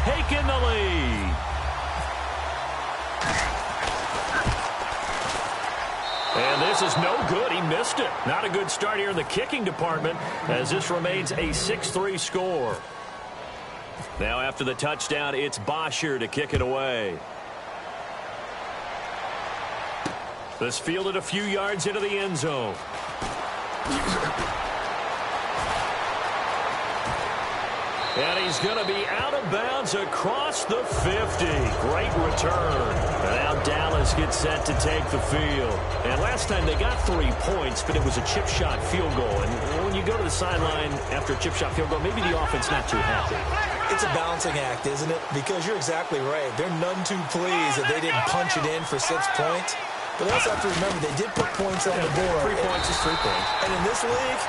taken the lead. And this is no good. He missed it. Not a good start here in the kicking department as this remains a 6-3 score. Now after the touchdown, it's Bosher to kick it away. This fielded a few yards into the end zone. And he's going to be out of bounds across the 50. Great return. And now Dallas gets set to take the field. And last time they got 3 points, but it was a chip shot field goal. And when you go to the sideline after a chip shot field goal, maybe the offense not too happy. It's a balancing act, isn't it? Because you're exactly right. They're none too pleased that they didn't punch it in for 6 points. But also have to remember, they did put points on the board. 3 points is 3 points. And in this league,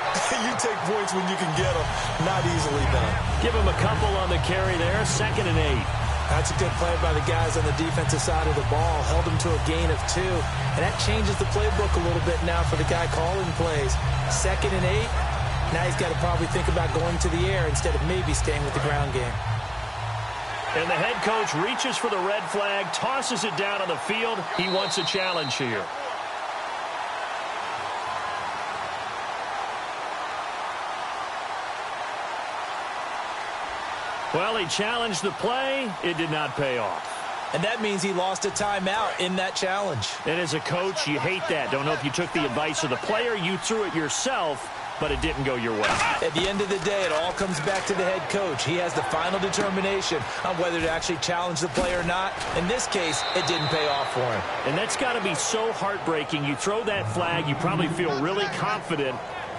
you take points when you can get them. Not easily done. Give him a couple on the carry there. 2nd and 8. That's a good play by the guys on the defensive side of the ball. Held them to a gain of 2. And that changes the playbook a little bit now for the guy calling plays. 2nd and 8. Now he's got to probably think about going to the air instead of maybe staying with the ground game. And the head coach reaches for the red flag, tosses it down on the field. He wants a challenge here. Well, he challenged the play. It did not pay off. And that means he lost a timeout in that challenge. And as a coach, you hate that. Don't know if you took the advice of the player, you threw it yourself, but it didn't go your way. At the end of the day, it all comes back to the head coach. He has the final determination on whether to actually challenge the play or not. In this case, it didn't pay off for him. And that's got to be so heartbreaking. You throw that flag, you probably feel really confident,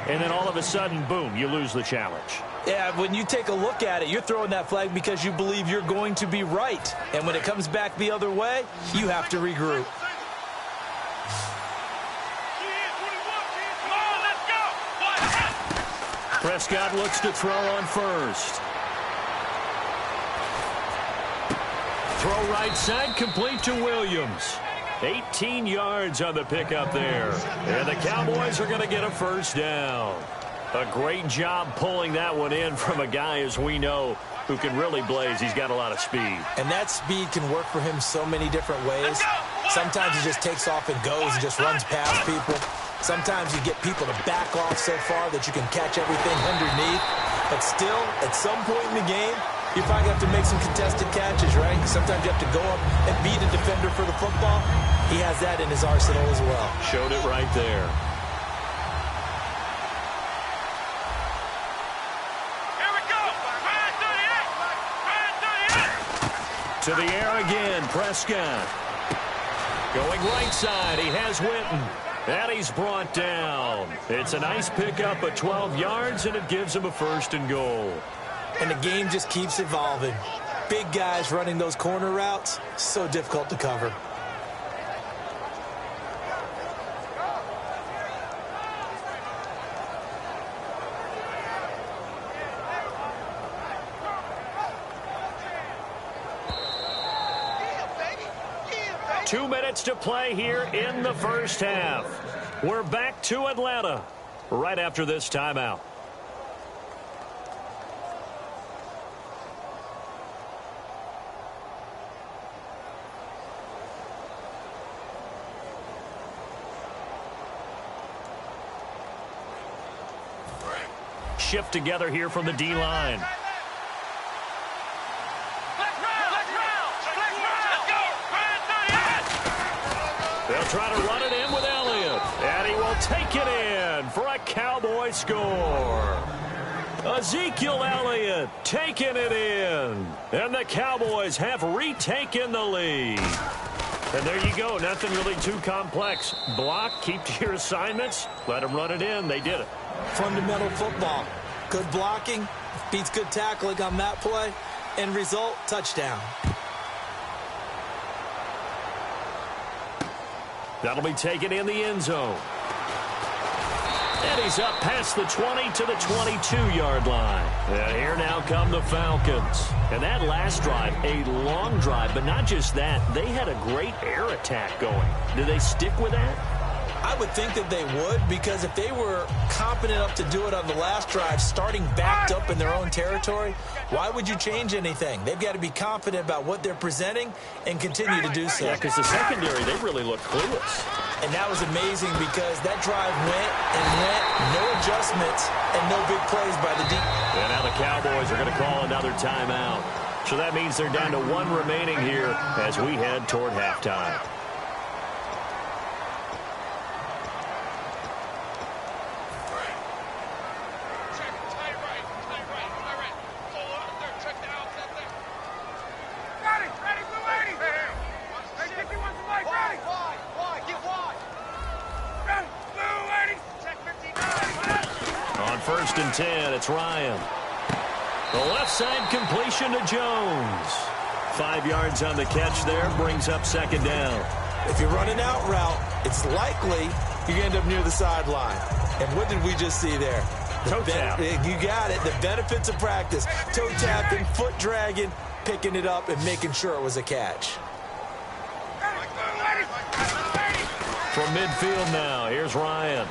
and then all of a sudden, boom, you lose the challenge. Yeah, when you take a look at it, you're throwing that flag because you believe you're going to be right. And when it comes back the other way, you have to regroup. Prescott looks to throw on first. Throw right side, complete to Williams. 18 yards on the pickup there. And the Cowboys are going to get a first down. A great job pulling that one in from a guy, as we know, who can really blaze. He's got a lot of speed. And that speed can work for him so many different ways. Sometimes he just takes off and goes and just runs past people. Sometimes you get people to back off so far that you can catch everything underneath. But still, at some point in the game, you probably have to make some contested catches, right? Sometimes you have to go up and beat a defender for the football. He has that in his arsenal as well. Showed it right there. Here we go. To the air again, Prescott. Going right side, he has Witten. And he's brought down. It's a nice pickup of 12 yards, and it gives him a 1st and goal. And the game just keeps evolving. Big guys running those corner routes, so difficult to cover. Yeah, 2 minutes to play here in the first half. We're back to Atlanta right after this timeout. Shift together here from the D-line. They'll try to run it in with Elliott, and he will take it in for a Cowboy score. Ezekiel Elliott taking it in, and the Cowboys have retaken the lead. And there you go, nothing really too complex. Block, keep to your assignments, let them run it in. They did it. Fundamental football. Good blocking, beats good tackling on that play. End result, touchdown. That'll be taken in the end zone. And he's up past the 20 to the 22-yard line. And here now come the Falcons. And that last drive, a long drive, but not just that. They had a great air attack going. Do they stick with that? I would think that they would, because if they were competent enough to do it on the last drive, starting backed up in their own territory, why would you change anything? They've got to be confident about what they're presenting and continue to do so. Yeah, because the secondary, they really looked clueless. And that was amazing because that drive went and went, no adjustments and no big plays by the deep. And now the Cowboys are going to call another timeout. So that means they're down to 1 remaining here as we head toward halftime. On 1st and 10, it's Ryan. The left side completion to Jones. 5 yards on the catch there, brings up 2nd down. If you're running out route, it's likely you end up near the sideline. And what did we just see there? Toe tap. You got it. The benefits of practice. Toe tapping, foot dragging, picking it up, and making sure it was a catch. From midfield now, here's Ryan.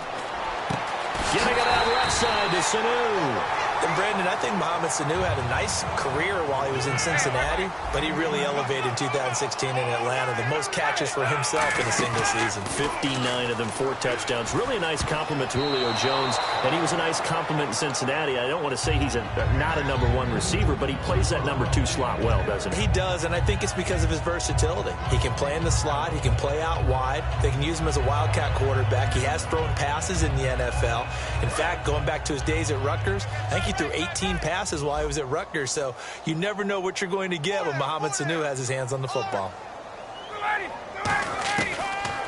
Getting it out left side to Sanu. And, Brandon, I think Mohamed Sanu had a nice career while he was in Cincinnati, but he really elevated in 2016 in Atlanta. The most catches for himself in a single season. 59 of them, 4 touchdowns. Really a nice compliment to Julio Jones, and he was a nice compliment in Cincinnati. I don't want to say he's not a number 1 receiver, but he plays that number 2 slot well, doesn't he? He does, and I think it's because of his versatility. He can play in the slot. He can play out wide. They can use him as a wildcat quarterback. He has thrown passes in the NFL. In fact, going back to his days at Rutgers, I think he threw 18 passes while he was at Rutgers, so you never know what you're going to get when Mohamed Sanu has his hands on the football.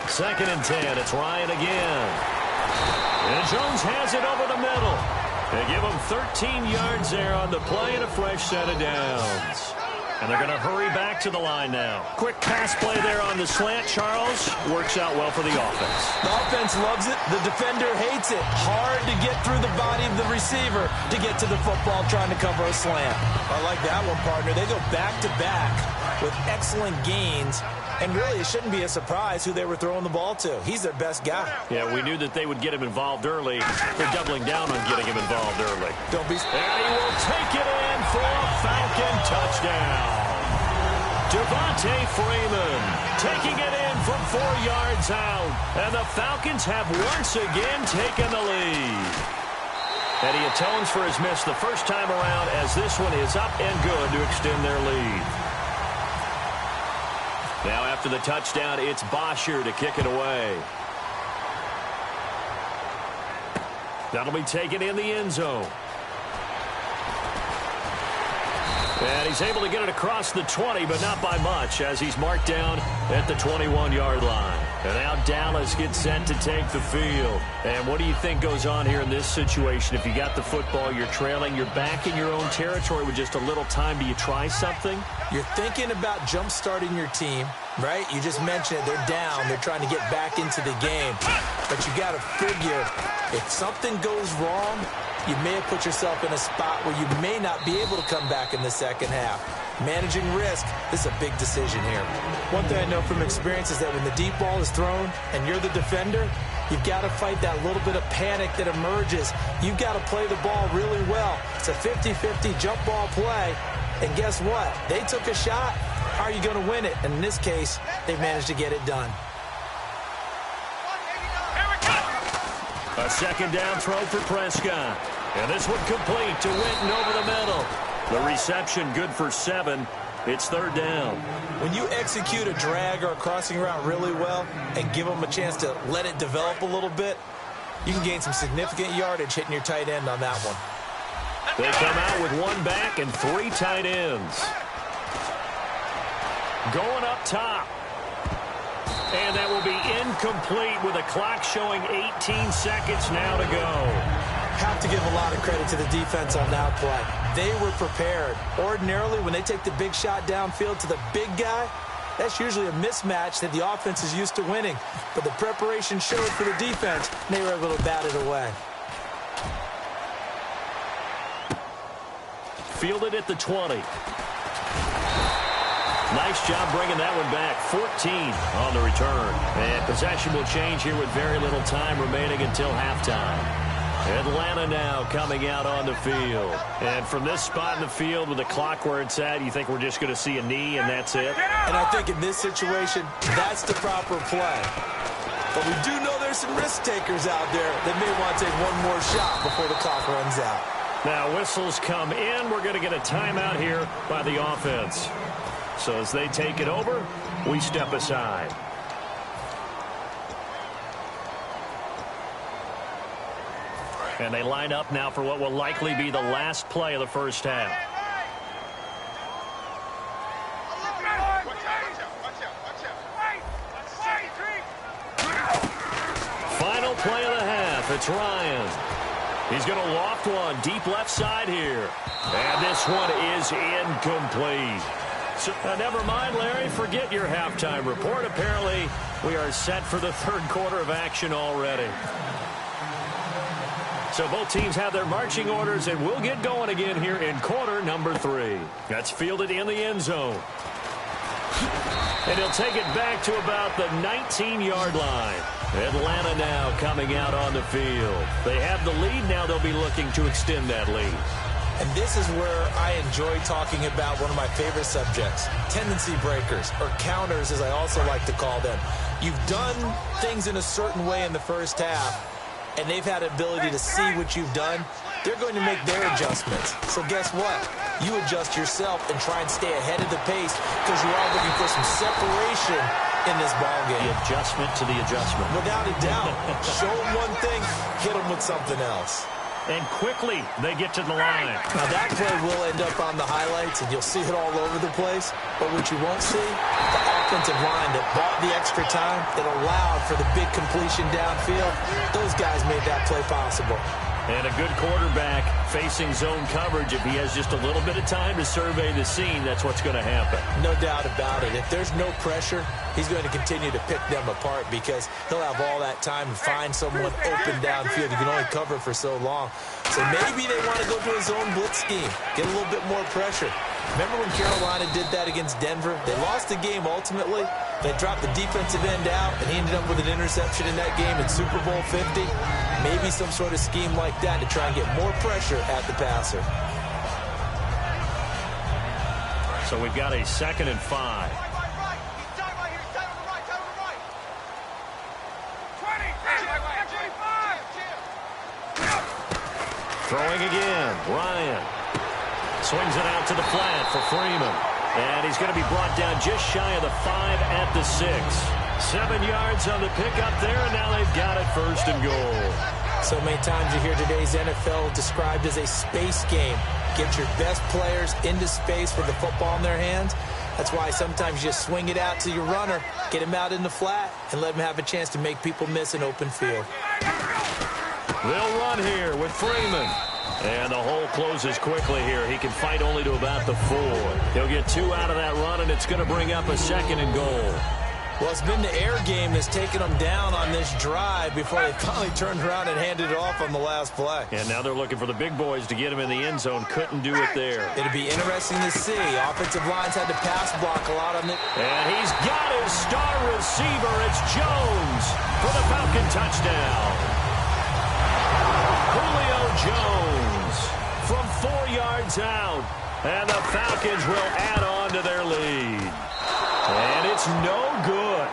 2nd and 10, it's Ryan again. And Jones has it over the middle. They give him 13 yards there on the play and a fresh set of downs. And they're going to hurry back to the line now. Quick pass play there on the slant, Charles. Works out well for the offense. The offense loves it. The defender hates it. Hard to get through the body of the receiver to get to the football trying to cover a slant. I like that one, partner. They go back-to-back with excellent gains. And really, it shouldn't be a surprise who they were throwing the ball to. He's their best guy. Yeah, we knew that they would get him involved early. They're doubling down on getting him involved early. Don't be... And he will take it in for a Falcon touchdown. Devontae Freeman taking it in from 4 yards out. And the Falcons have once again taken the lead. And he atones for his miss the first time around as this one is up and good to extend their lead. Now after the touchdown, it's Bosher to kick it away. That'll be taken in the end zone. And he's able to get it across the 20, but not by much, as he's marked down at the 21-yard line. And now Dallas gets set to take the field. And what do you think goes on here in this situation? If you got the football, you're trailing, you're back in your own territory with just a little time. Do you try something? You're thinking about jump-starting your team, right? You just mentioned it. They're down. They're trying to get back into the game. But you got to figure, if something goes wrong, you may have put yourself in a spot where you may not be able to come back in the second half. Managing risk, this is a big decision here. One thing I know from experience is that when the deep ball is thrown and you're the defender, you've got to fight that little bit of panic that emerges. You've got to play the ball really well. It's a 50-50 jump ball play. And guess what? They took a shot. How are you going to win it? And in this case, they managed to get it done. A second down throw for Prescott. And this one complete to Witten over the middle. The reception good for 7. It's 3rd down. When you execute a drag or a crossing route really well and give them a chance to let it develop a little bit, you can gain some significant yardage hitting your tight end on that one. They come out with 1 back and 3 tight ends. Going up top. And that will be incomplete with a clock showing 18 seconds now to go. Have to give a lot of credit to the defense on that play. They were prepared. Ordinarily, when they take the big shot downfield to the big guy, that's usually a mismatch that the offense is used to winning. But the preparation showed for the defense, and they were able to bat it away. Fielded at the 20. Nice job bringing that one back. 14 on the return. And possession will change here with very little time remaining until halftime. Atlanta now coming out on the field. And from this spot in the field with the clock where it's at, you think we're just going to see a knee and that's it? And I think in this situation, that's the proper play. But we do know there's some risk takers out there that may want to take one more shot before the clock runs out. Now whistles come in. We're going to get a timeout here by the offense. So as they take it over, we step aside. And they line up now for what will likely be the last play of the first half. Final play of the half. It's Ryan. He's going to loft one deep left side here. And this one is incomplete. So, never mind, Larry. Forget your halftime report. Apparently, we are set for the third quarter of action already. So both teams have their marching orders, and we'll get going again here in quarter number 3. That's fielded in the end zone. And he'll take it back to about the 19-yard line. Atlanta now coming out on the field. They have the lead. Now they'll be looking to extend that lead. And this is where I enjoy talking about one of my favorite subjects, tendency breakers, or counters as I also like to call them. You've done things in a certain way in the first half, and they've had the ability to see what you've done. They're going to make their adjustments. So guess what? You adjust yourself and try and stay ahead of the pace because you are looking for some separation in this ballgame. The adjustment to the adjustment. Without a doubt. Show them one thing, hit them with something else. And quickly, they get to the line. Now, that play will end up on the highlights, and you'll see it all over the place. But what you won't see, the offensive line that bought the extra time, that allowed for the big completion downfield, those guys made that play possible. And a good quarterback facing zone coverage. If he has just a little bit of time to survey the scene, that's what's going to happen. No doubt about it. If there's no pressure, he's going to continue to pick them apart because he'll have all that time to find someone open downfield. You can only cover for so long. So maybe they want to go to a zone blitz scheme, get a little bit more pressure. Remember when Carolina did that against Denver? They lost the game ultimately. They dropped the defensive end out, and he ended up with an interception in that game in Super Bowl 50. Maybe some sort of scheme like that to try and get more pressure at the passer. So we've got a 2nd and 5. Throwing again, Ryan. Swings it out to the flat for Freeman. And he's going to be brought down just shy of the 5 at the 6. 7 yards on the pickup there, and now they've got it 1st and goal. So many times you hear today's NFL described as a space game. Get your best players into space with the football in their hands. That's why sometimes you just swing it out to your runner, get him out in the flat, and let him have a chance to make people miss an open field. They'll run here with Freeman. And the hole closes quickly here. He can fight only to about the 4. He'll get 2 out of that run, and it's going to bring up a 2nd and goal. Well, it's been the air game that's taken them down on this drive before they finally turned around and handed it off on the last play. And now they're looking for the big boys to get him in the end zone. Couldn't do it there. It'll be interesting to see. Offensive lines had to pass block a lot on it. And he's got his star receiver. It's Jones for the Falcon touchdown. Julio Jones from 4 yards out. And the Falcons will add on to their lead. And it's no good.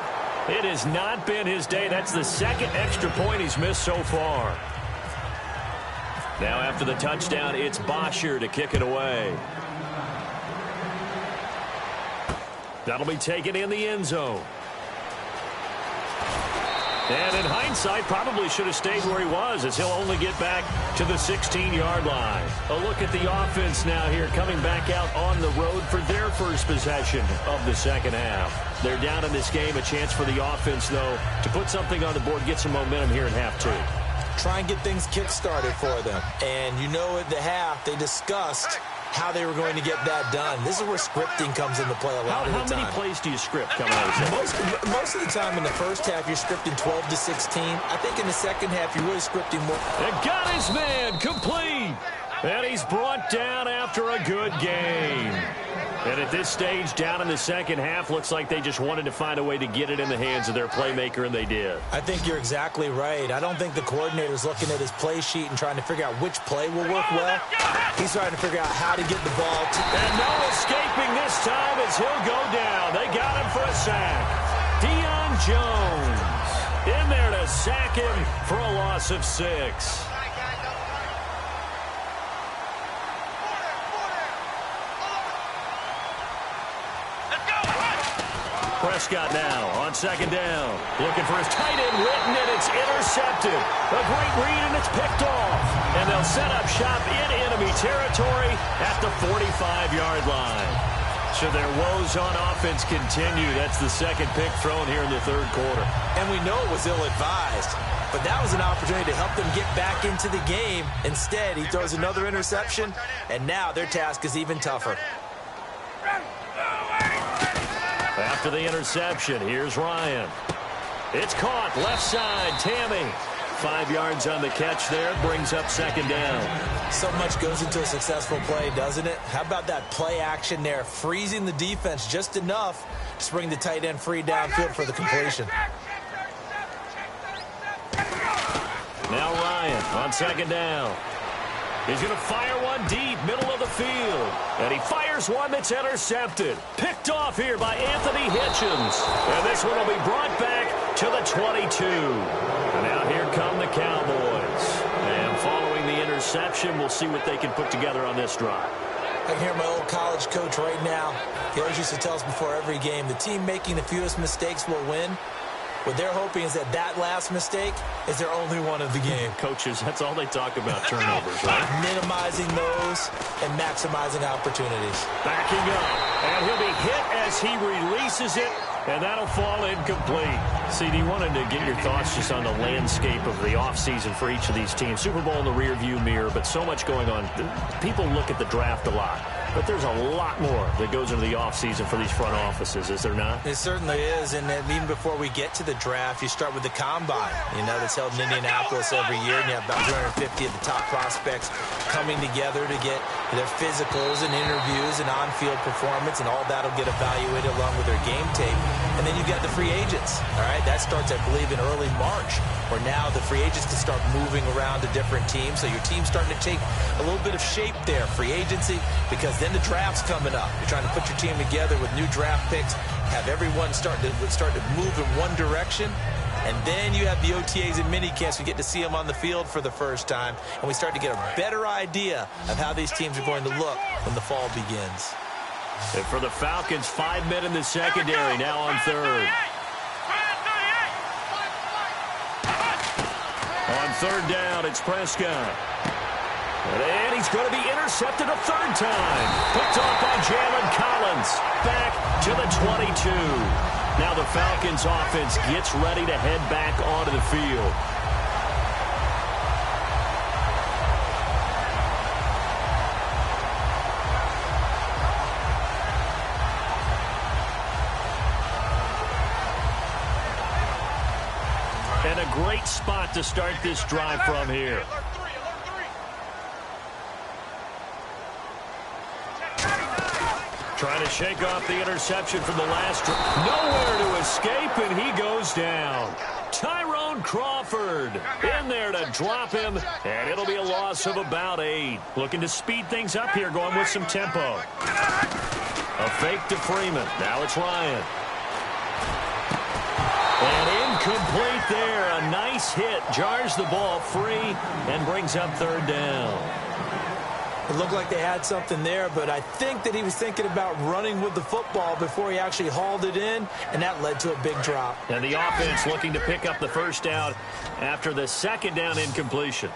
It has not been his day. That's the 2nd extra point he's missed so far. Now after the touchdown, it's Bosher to kick it away. That'll be taken in the end zone. And in hindsight, probably should have stayed where he was, as he'll only get back to the 16-yard line. A look at the offense now here, coming back out on the road for their first possession of the 2nd half. They're down in this game. A chance for the offense, though, to put something on the board, get some momentum here in half 2. Try and get things kick-started for them. And you know at the half, they discussed how they were going to get that done. This is where scripting comes into play a lot of the time. How many plays do you script coming out of this? Most of the time in the first half, you're scripting 12 to 16. I think in the second half, you're really scripting more. And got his man complete. And he's brought down after a good game. And at this stage, down in the second half, looks like they just wanted to find a way to get it in the hands of their playmaker, and they did. I think you're exactly right. I don't think the coordinator's looking at his play sheet and trying to figure out which play will work well. He's trying to figure out how to get the ball to... And no escaping this time as he'll go down. They got him for a sack. Deion Jones in there to sack him for a loss of 6. Prescott now on second down. Looking for his tight end, Witten, and it's intercepted. A great read, and it's picked off. And they'll set up shop in enemy territory at the 45-yard line. Should their woes on offense continue, that's the second pick thrown here in the third quarter. And we know it was ill-advised, but that was an opportunity to help them get back into the game. Instead, he throws another interception, and now their task is even tougher. After the interception, here's Ryan. It's caught, left side, Tammy. 5 yards on the catch there, brings up second down. So much goes into a successful play, doesn't it? How about that play action there, freezing the defense just enough to bring the tight end free downfield for the completion. Now Ryan on second down. He's going to fire one deep, middle of the field. And he fires one that's intercepted. Picked off here by Anthony Hitchens. And this one will be brought back to the 22. And now here come the Cowboys. And following the interception, we'll see what they can put together on this drive. I can hear my old college coach right now. He always used to tell us before every game, the team making the fewest mistakes will win. What they're hoping is that that last mistake is their only one of the game. Coaches, that's all they talk about, turnovers, right? Minimizing those and maximizing opportunities. Backing up, and he'll be hit as he releases it, and that'll fall incomplete. CD, wanted to get your thoughts just on the landscape of the offseason for each of these teams. Super Bowl in the rearview mirror, but so much going on. People look at the draft a lot. But there's a lot more that goes into the offseason for these front offices, is there not? It certainly is, and even before we get to the draft, you start with the combine, that's held in Indianapolis every year, and you have about 250 of the top prospects coming together to get their physicals and interviews and on-field performance, and all that will get evaluated along with their game tape. And then you've got the free agents, all right? That starts, I believe, in early March, where now the free agents can start moving around to different teams, so your team's starting to take a little bit of shape there, free agency, because then the draft's coming up. You're trying to put your team together with new draft picks, have everyone start to move in one direction, and then you have the OTAs and mini camps. We get to see them on the field for the first time, and we start to get a better idea of how these teams are going to look when the fall begins. And for the Falcons, 5 men in the secondary, now on third. On third down, it's Prescott. And he's going to be intercepted a third time. Picked off by Jalen Collins. Back to the 22. Now the Falcons offense gets ready to head back onto the field. And a great spot to start this drive from here. Trying to shake off the interception from the last drive. Nowhere to escape, and he goes down. Tyrone Crawford in there to drop him, and it'll be a loss of about 8. Looking to speed things up here, going with some tempo. A fake to Freeman. Now it's Ryan. And incomplete there. A nice hit. Jars the ball free and brings up third down. It looked like they had something there, but I think that he was thinking about running with the football before he actually hauled it in, and that led to a big drop. And the offense looking to pick up the first down after the second down incompletion.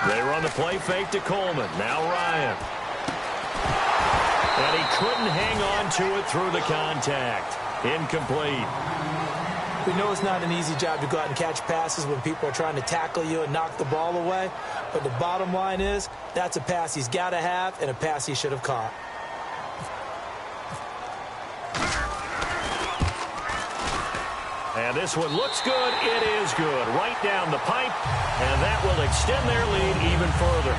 They run the play fake to Coleman. Now Ryan. And he couldn't hang on to it through the contact. Incomplete. We know it's not an easy job to go out and catch passes when people are trying to tackle you and knock the ball away. But the bottom line is, that's a pass he's got to have and a pass he should have caught. And this one looks good. It is good. Right down the pipe. And that will extend their lead even further.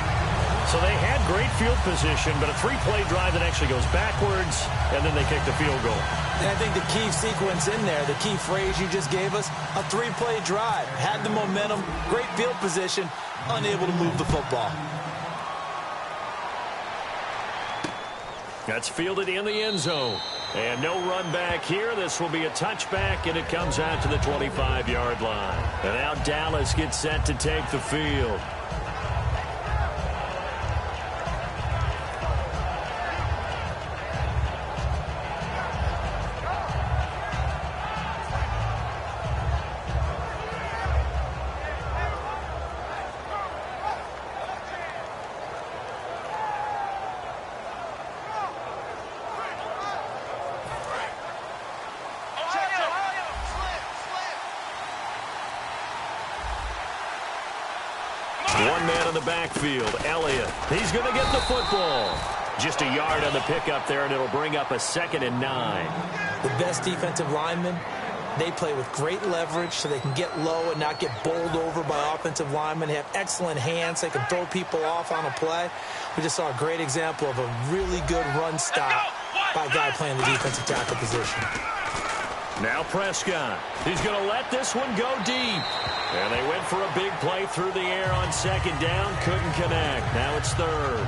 So they had great field position, but a three-play drive that actually goes backwards, and then they kick the field goal. And I think the key sequence in there, the key phrase you just gave us, a three-play drive. Had the momentum, great field position, unable to move the football. That's fielded in the end zone. And no run back here. This will be a touchback, and it comes out to the 25-yard line. And now Dallas gets set to take the field. One man in the backfield, Elliott. He's going to get the football. Just a yard on the pickup there, and it'll bring up a 2nd and 9. The best defensive linemen, they play with great leverage so they can get low and not get bowled over by offensive linemen. They have excellent hands. They can throw people off on a play. We just saw a great example of a really good run stop by a guy playing the defensive tackle position. Now Prescott. He's going to let this one go deep. And they went for a big play through the air on 2nd down. Couldn't connect. Now it's 3rd.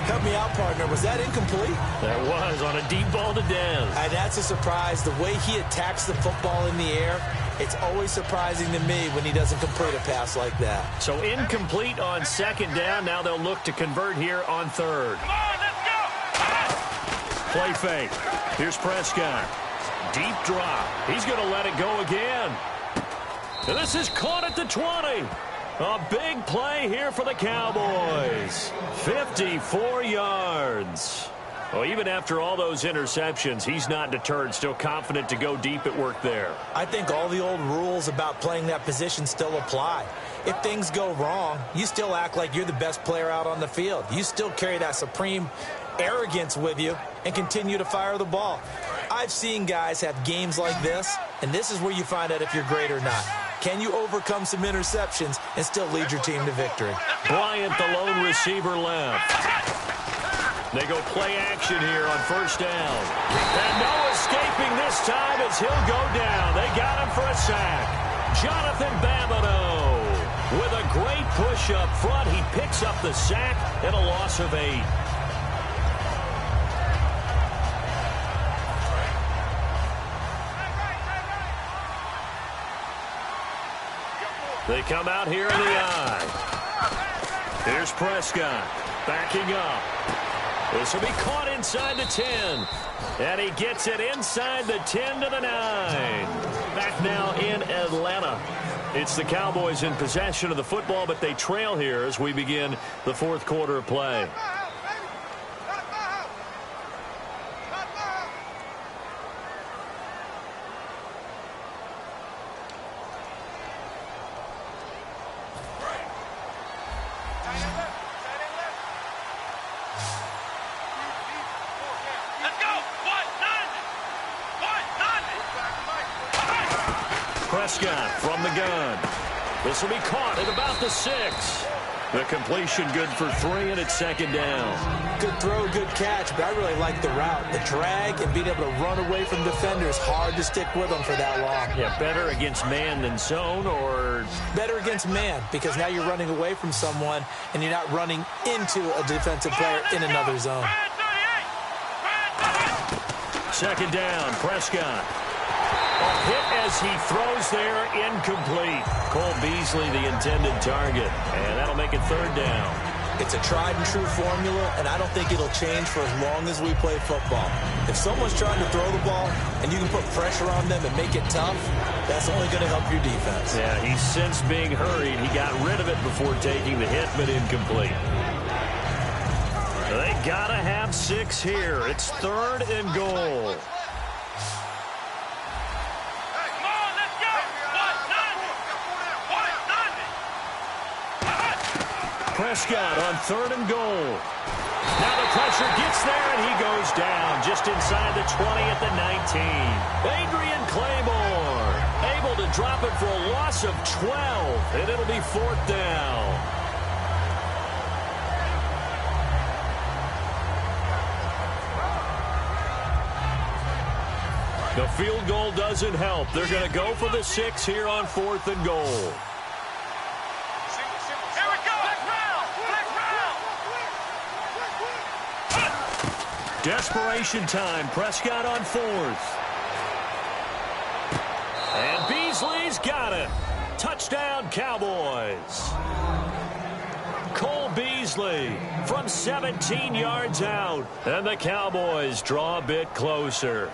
Help me out, partner. Was that incomplete? That was on a deep ball to Dez. And that's a surprise. The way he attacks the football in the air, it's always surprising to me when he doesn't complete a pass like that. So incomplete on 2nd down. Now they'll look to convert here on 3rd. Come on, let's go. Play fake. Here's Prescott. Deep drop. He's going to let it go again. And this is caught at the 20. A big play here for the Cowboys. 54 yards. Well, even after all those interceptions, he's not deterred, still confident to go deep at work there. I think all the old rules about playing that position still apply. If things go wrong, you still act like you're the best player out on the field. You still carry that supreme arrogance with you and continue to fire the ball. I've seen guys have games like this, and this is where you find out if you're great or not. Can you overcome some interceptions and still lead your team to victory? Bryant, the lone receiver, left. They go play action here on 1st down. And no escaping this time as he'll go down. They got him for a sack. Jonathan Babineau with a great push up front. He picks up the sack and a loss of 8. They come out here in the eye. Here's Prescott backing up. This will be caught inside the 10. And he gets it inside the 10 to the 9. Back now in Atlanta. It's the Cowboys in possession of the football, but they trail here as we begin the 4th quarter of play. Prescott from the gun. This will be caught at about the 6. The completion good for 3, and it's 2nd down. Good throw, good catch, but I really like the route. The drag and being able to run away from defenders, hard to stick with them for that long. Yeah, better against man than zone, or? Better against man, because now you're running away from someone, and you're not running into a defensive player in another zone. 2nd down, Prescott. A hit as he throws there, incomplete. Cole Beasley, the intended target, and that'll make it 3rd down. It's a tried-and-true formula, and I don't think it'll change for as long as we play football. If someone's trying to throw the ball and you can put pressure on them and make it tough, that's only going to help your defense. Yeah, he's since being hurried. He got rid of it before taking the hit, but incomplete. They got to have 6 here. It's 3rd and goal. Prescott on 3rd and goal. Now the pressure gets there, and he goes down just inside the 20 at the 19. Adrian Claymore able to drop it for a loss of 12, and it'll be 4th down. The field goal doesn't help. They're going to go for the 6 here on 4th and goal. Here we go. Desperation time. Prescott on 4th. And Beasley's got it. Touchdown, Cowboys. Cole Beasley from 17 yards out. And the Cowboys draw a bit closer.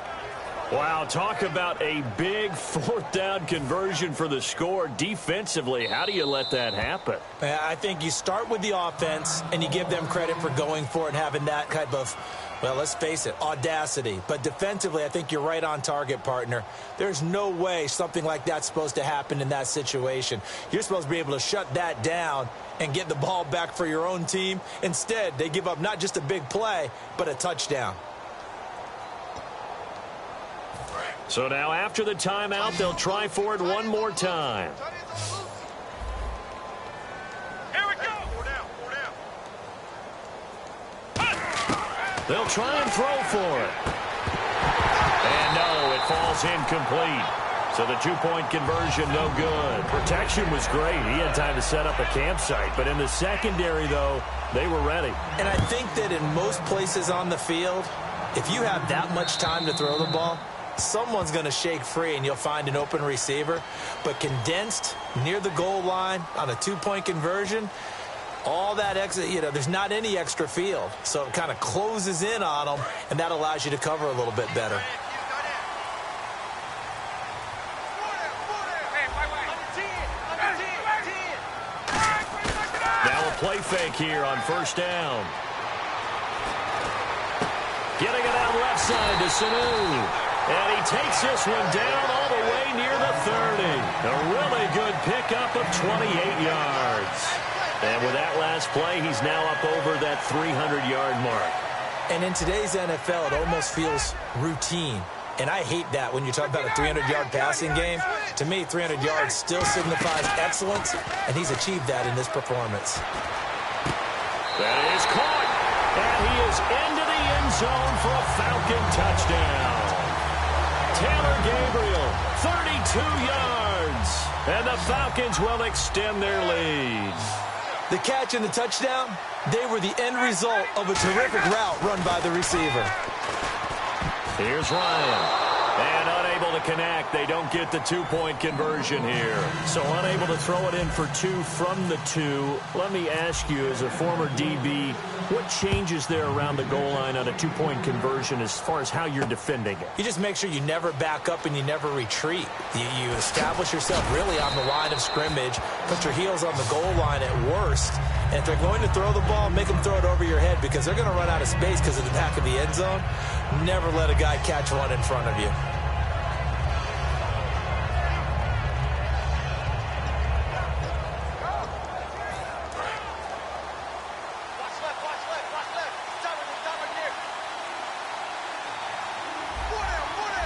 Wow, talk about a big 4th down conversion for the score. Defensively, how do you let that happen? I think you start with the offense, and you give them credit for going for it and having that type of, well, let's face it, audacity. But defensively, I think you're right on target, partner. There's no way something like that's supposed to happen in that situation. You're supposed to be able to shut that down and get the ball back for your own team. Instead, they give up not just a big play, but a touchdown. So now after the timeout, they'll try for it one more time. Here we go. They'll try and throw for it. And no, it falls incomplete. So the 2-point conversion, no good. Protection was great. He had time to set up a campsite. But in the secondary, though, they were ready. And I think that in most places on the field, if you have that much time to throw the ball, someone's going to shake free and you'll find an open receiver. But condensed near the goal line on a 2-point conversion, all that extra, there's not any extra field. So it kind of closes in on them, and that allows you to cover a little bit better. Now a play fake here on 1st down. Getting it out left side to Sanu. And he takes this one down all the way near the 30. A really good pickup of 28 yards. And with that last play, he's now up over that 300-yard mark. And in today's NFL, it almost feels routine. And I hate that when you talk about a 300-yard passing game. To me, 300 yards still signifies excellence, and he's achieved that in this performance. That is caught. And he is into the end zone for a Falcon touchdown. Taylor Gabriel, 32 yards. And the Falcons will extend their lead. The catch and the touchdown, they were the end result of a terrific route run by the receiver. Here's Ryan. And unable to connect. They don't get the 2-point conversion here. So unable to throw it in for 2 from the 2. Let me ask you, as a former DB, what changes there around the goal line on a 2-point conversion as far as how you're defending it? You just make sure you never back up and you never retreat. You establish yourself really on the line of scrimmage, put your heels on the goal line at worst, and if they're going to throw the ball, make them throw it over your head because they're going to run out of space because of the back of the end zone. Never let a guy catch one in front of you.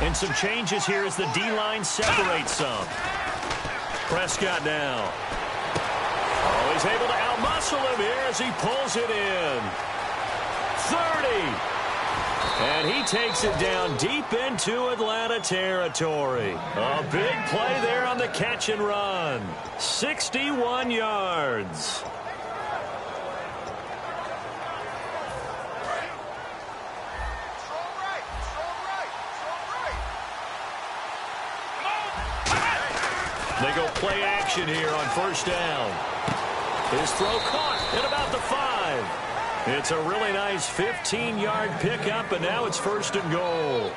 And some changes here as the D-line separates some. Prescott now. Oh, he's able to outmuscle him here as he pulls it in. 30. And he takes it down deep into Atlanta territory. A big play there on the catch and run. 61 yards. They go play action here on 1st down. His throw caught at about the 5. It's a really nice 15-yard pickup, and now it's 1st and goal.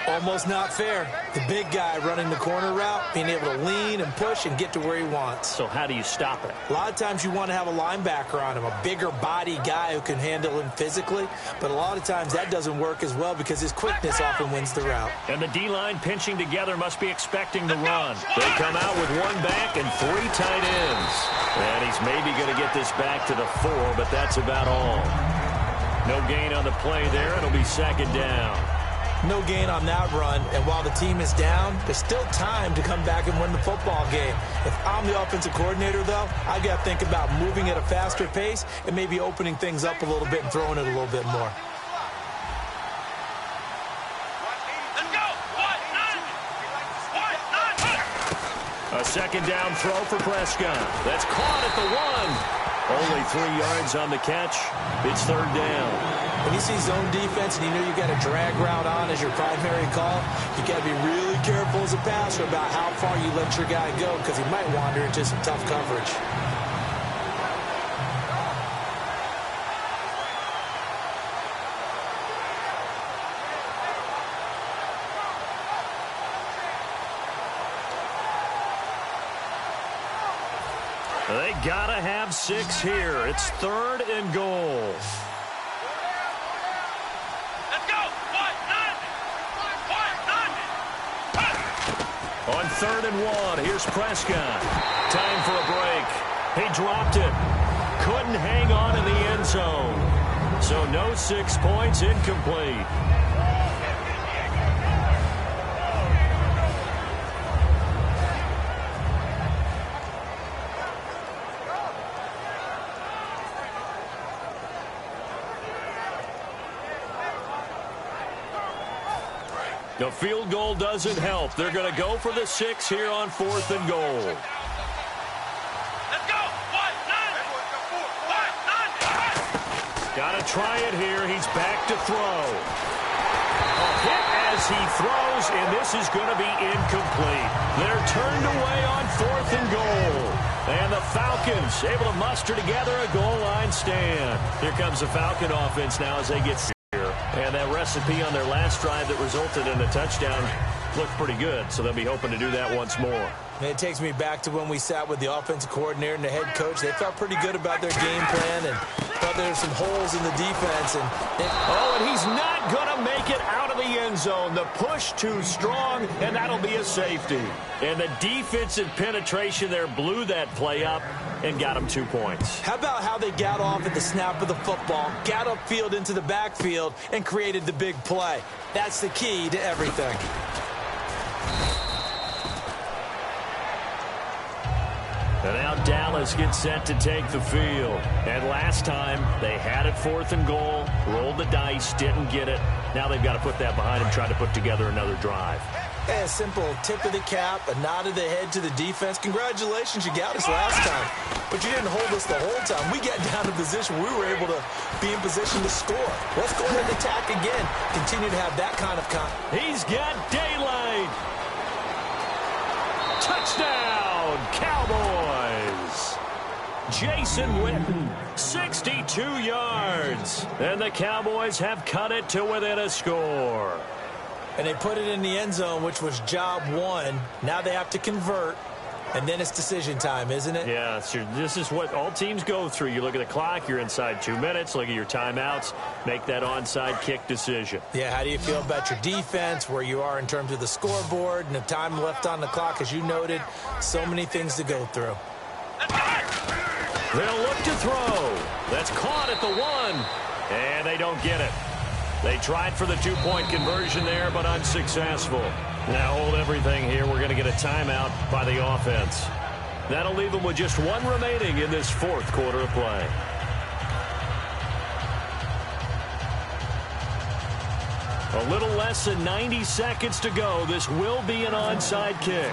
Almost not fair. The big guy running the corner route, being able to lean and push and get to where he wants. So how do you stop it? A lot of times you want to have a linebacker on him, a bigger body guy who can handle him physically, but a lot of times that doesn't work as well because his quickness often wins the route. And the D-line pinching together must be expecting the run. They come out with 1 back and 3 tight ends. And he's maybe going to get this back to the 4, but that's about all. No gain on the play there. It'll be 2nd down. No gain on that run, and while the team is down, there's still time to come back and win the football game. If I'm the offensive coordinator, though, I've got to think about moving at a faster pace and maybe opening things up a little bit and throwing it a little bit more. Let's go. 1. A second down throw for Prescott. That's caught at the 1. Only 3 yards on the catch. It's third down. When you see zone defense and you know you've got a drag route on as your primary call, you got to be really careful as a passer about how far you let your guy go because he might wander into some tough coverage. They gotta have 6 here. It's third and goal. Let's go. 1-9. On third and 1, here's Prescott. Time for a break. He dropped it. Couldn't hang on in the end zone. So no 6 points, incomplete. The field goal doesn't help. They're going to go for the 6 here on fourth and goal. Let's go. 1-9. Got to try it here. He's back to throw. A hit as he throws, and this is going to be incomplete. They're turned away on fourth and goal. And the Falcons able to muster together a goal line stand. Here comes the Falcon offense now as they get here. And that recipe on their last drive that resulted in a touchdown looked pretty good, so they'll be hoping to do that once more. And it takes me back to when we sat with the offensive coordinator and the head coach. They felt pretty good about their game plan and thought there were some holes in the defense. And he's not going to make it out of the end zone. The push too strong, and that'll be a safety. And the defensive penetration there blew that play up and got him 2 points. How about how they got off at the snap of the football, got upfield into the backfield, and created the big play? That's the key to everything. And now Dallas gets set to take the field. And last time, they had it fourth and goal, rolled the dice, didn't get it. Now they've got to put that behind them, try to put together another drive. A simple tip of the cap, a nod of the head to the defense. Congratulations, you got us last time. But you didn't hold us the whole time. We got down to position we were able to be in position to score. Let's go ahead and attack again. Continue to have that kind of He's got daylight. Touchdown, Cowboys. Jason Witten, 62 yards. And the Cowboys have cut it to within a score. And they put it in the end zone, which was job one. Now they have to convert, and then it's decision time, isn't it? Yeah, this is what all teams go through. You look at the clock, you're inside 2 minutes, look at your timeouts, make that onside kick decision. Yeah, how do you feel about your defense, where you are in terms of the scoreboard, and the time left on the clock, as you noted, so many things to go through. They'll look to throw. That's caught at the 1, and they don't get it. They tried for the 2-point conversion there, but unsuccessful. Now hold everything here. We're going to get a timeout by the offense. That'll leave them with just 1 remaining in this fourth quarter of play. A little less than 90 seconds to go. This will be an onside kick.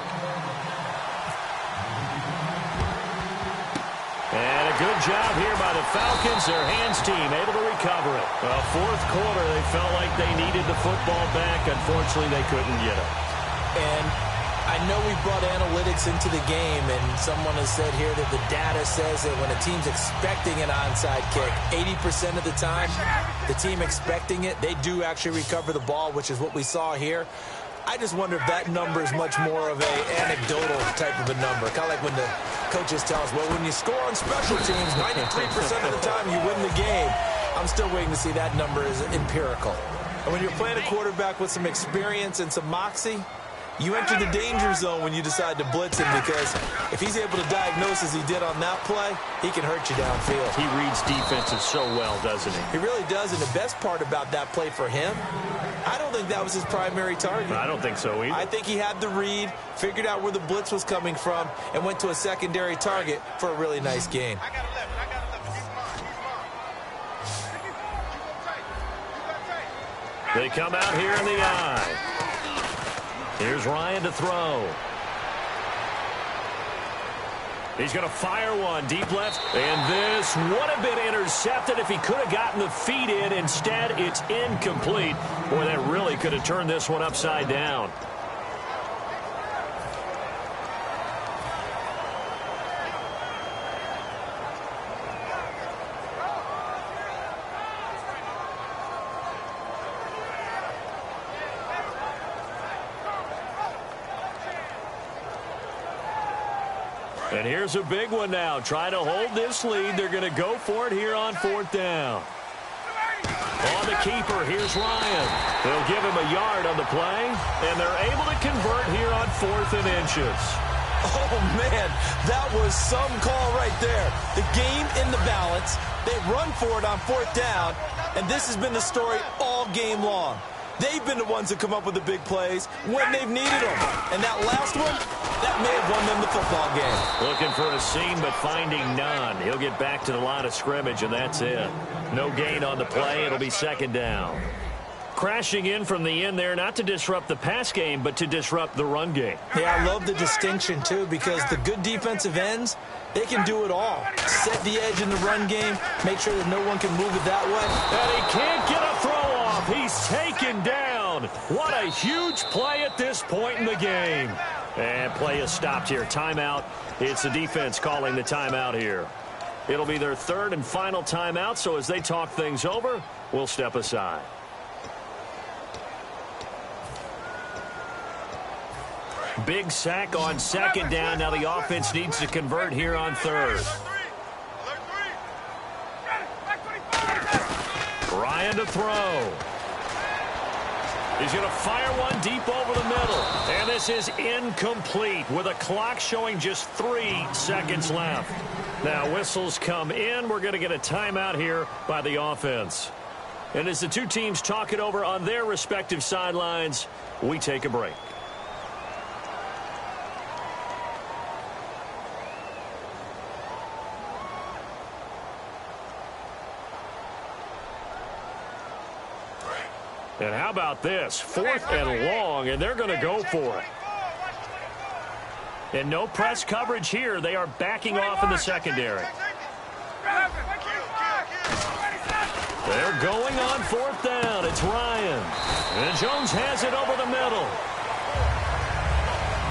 And a good job here by the Falcons, their hands team, able to recover it. Well, fourth quarter, they felt like they needed the football back. Unfortunately, they couldn't get it. And I know we brought analytics into the game, and someone has said here that the data says that when a team's expecting an onside kick, 80% of the time, the team expecting it, they do actually recover the ball, which is what we saw here. I just wonder if that number is much more of an anecdotal type of a number. Kind of like when the coaches tell us, well, when you score on special teams, 93% of the time you win the game. I'm still waiting to see that number is empirical. And when you're playing a quarterback with some experience and some moxie, you enter the danger zone when you decide to blitz him, because if he's able to diagnose as he did on that play, he can hurt you downfield. He reads defenses so well, doesn't he? He really does, and the best part about that play for him, I don't think that was his primary target. I don't think so either. I think he had the read, figured out where the blitz was coming from, and went to a secondary target for a really nice gain. They come out here in the eye. Here's Ryan to throw. He's going to fire one deep left. And this would have been intercepted if he could have gotten the feet in. Instead, it's incomplete. Boy, that really could have turned this one upside down. And here's a big one now. Trying to hold this lead. They're going to go for it here on 4th down. On the keeper, here's Ryan. They'll give him a yard on the play, and they're able to convert here on 4th and inches. Oh, man, that was some call right there. The game in the balance. They run for it on 4th down, and this has been the story all game long. They've been the ones that come up with the big plays when they've needed them. And that last one, that may have won them the football game. Looking for a seam, but finding none. He'll get back to the line of scrimmage, and that's it. No gain on the play. It'll be 2nd down. Crashing in from the end there, not to disrupt the pass game, but to disrupt the run game. Yeah, I love the distinction, too, because the good defensive ends, they can do it all. Set the edge in the run game, make sure that no one can move it that way. And he can't get a throw off. He's taken down. What a huge play at this point in the game. And play is stopped here. Timeout. It's the defense calling the timeout here. It'll be their 3rd and final timeout, so as they talk things over, we'll step aside. Big sack on 2nd down. Now the offense needs to convert here on 3rd. Ryan to throw. He's going to fire one deep over the middle. And this is incomplete with a clock showing just 3 seconds left. Now whistles come in. We're going to get a timeout here by the offense. And as the two teams talk it over on their respective sidelines, we take a break. And how about this? 4th and long, and they're going to go for it. And no press coverage here. They are backing off in the secondary. They're going on 4th down. It's Ryan. And Jones has it over the middle.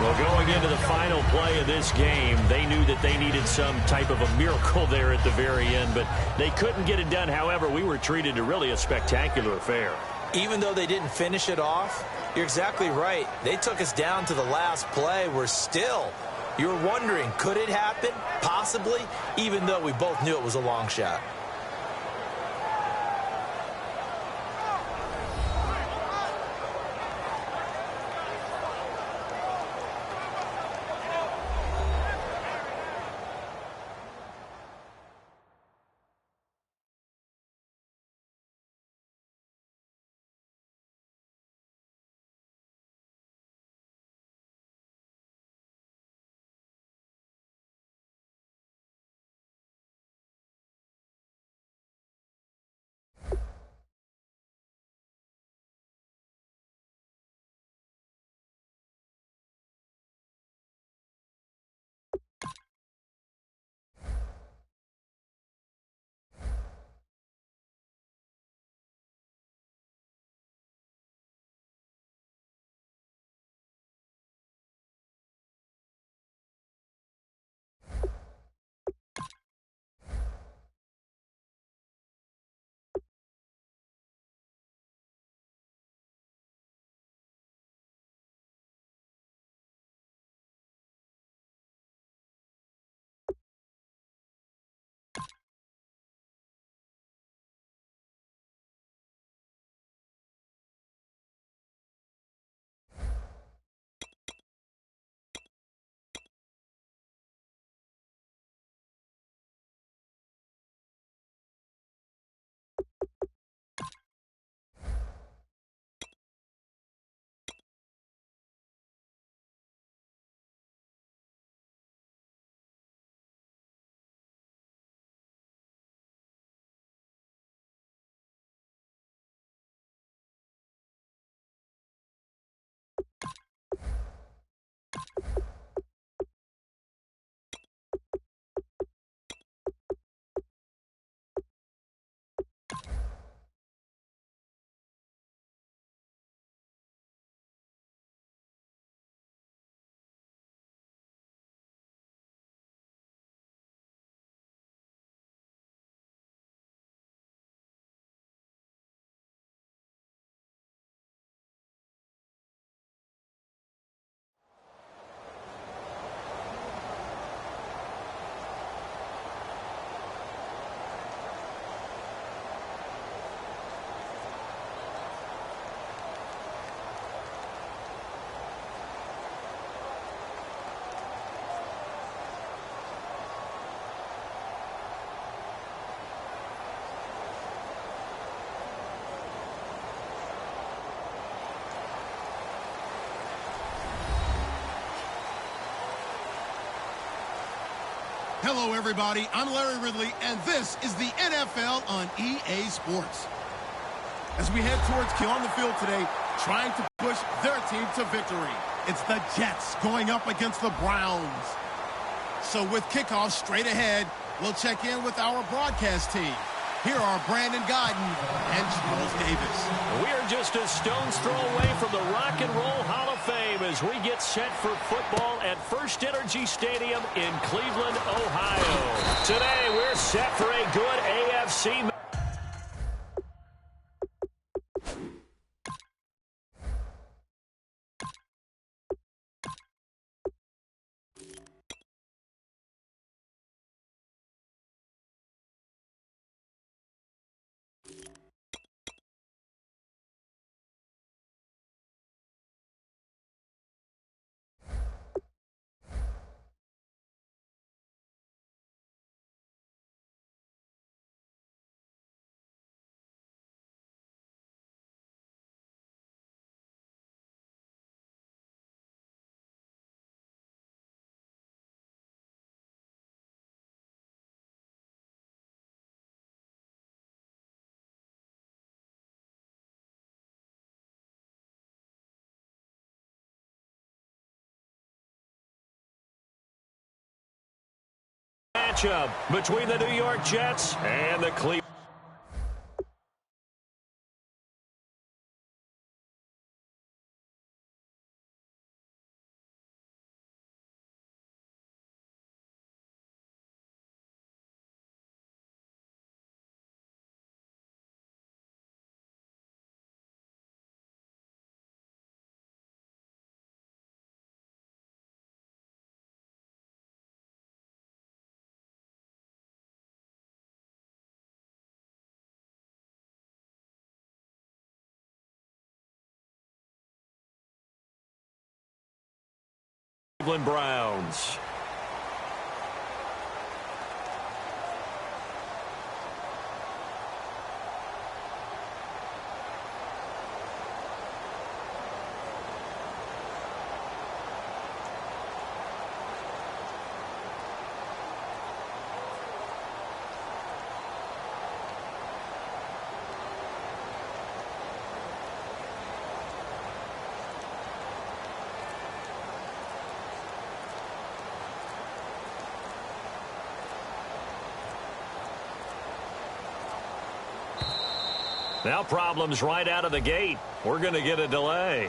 Well, going into the final play of this game, they knew that they needed some type of a miracle there at the very end, but they couldn't get it done. However, we were treated to really a spectacular affair. Even though they didn't finish it off, you're exactly right. They took us down to the last play. We're still, you're wondering, could it happen? Possibly, even though we both knew it was a long shot. Hello, everybody. I'm Larry Ridley, and this is the NFL on EA Sports. As we head towards kill on the field today, trying to push their team to victory. It's the Jets going up against the Browns. So with kickoff straight ahead, we'll check in with our broadcast team. Here are Brandon Godden and Charles Davis. We're just a stone's throw away from the Rock and Roll Hall of Fame as we get set for football at First Energy Stadium in Cleveland, Ohio. Today, we're set for a good AFC match. Matchup between the New York Jets and the Cleveland. Browns. Now problems right out of the gate. We're going to get a delay.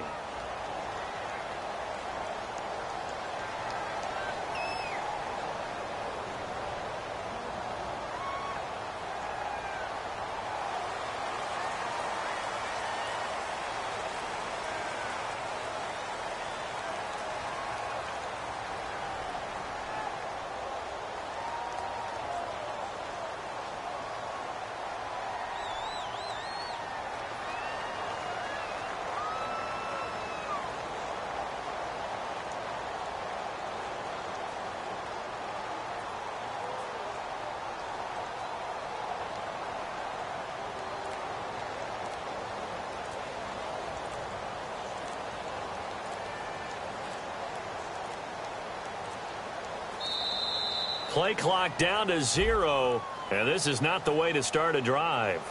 Play clock down to 0, and this is not the way to start a drive.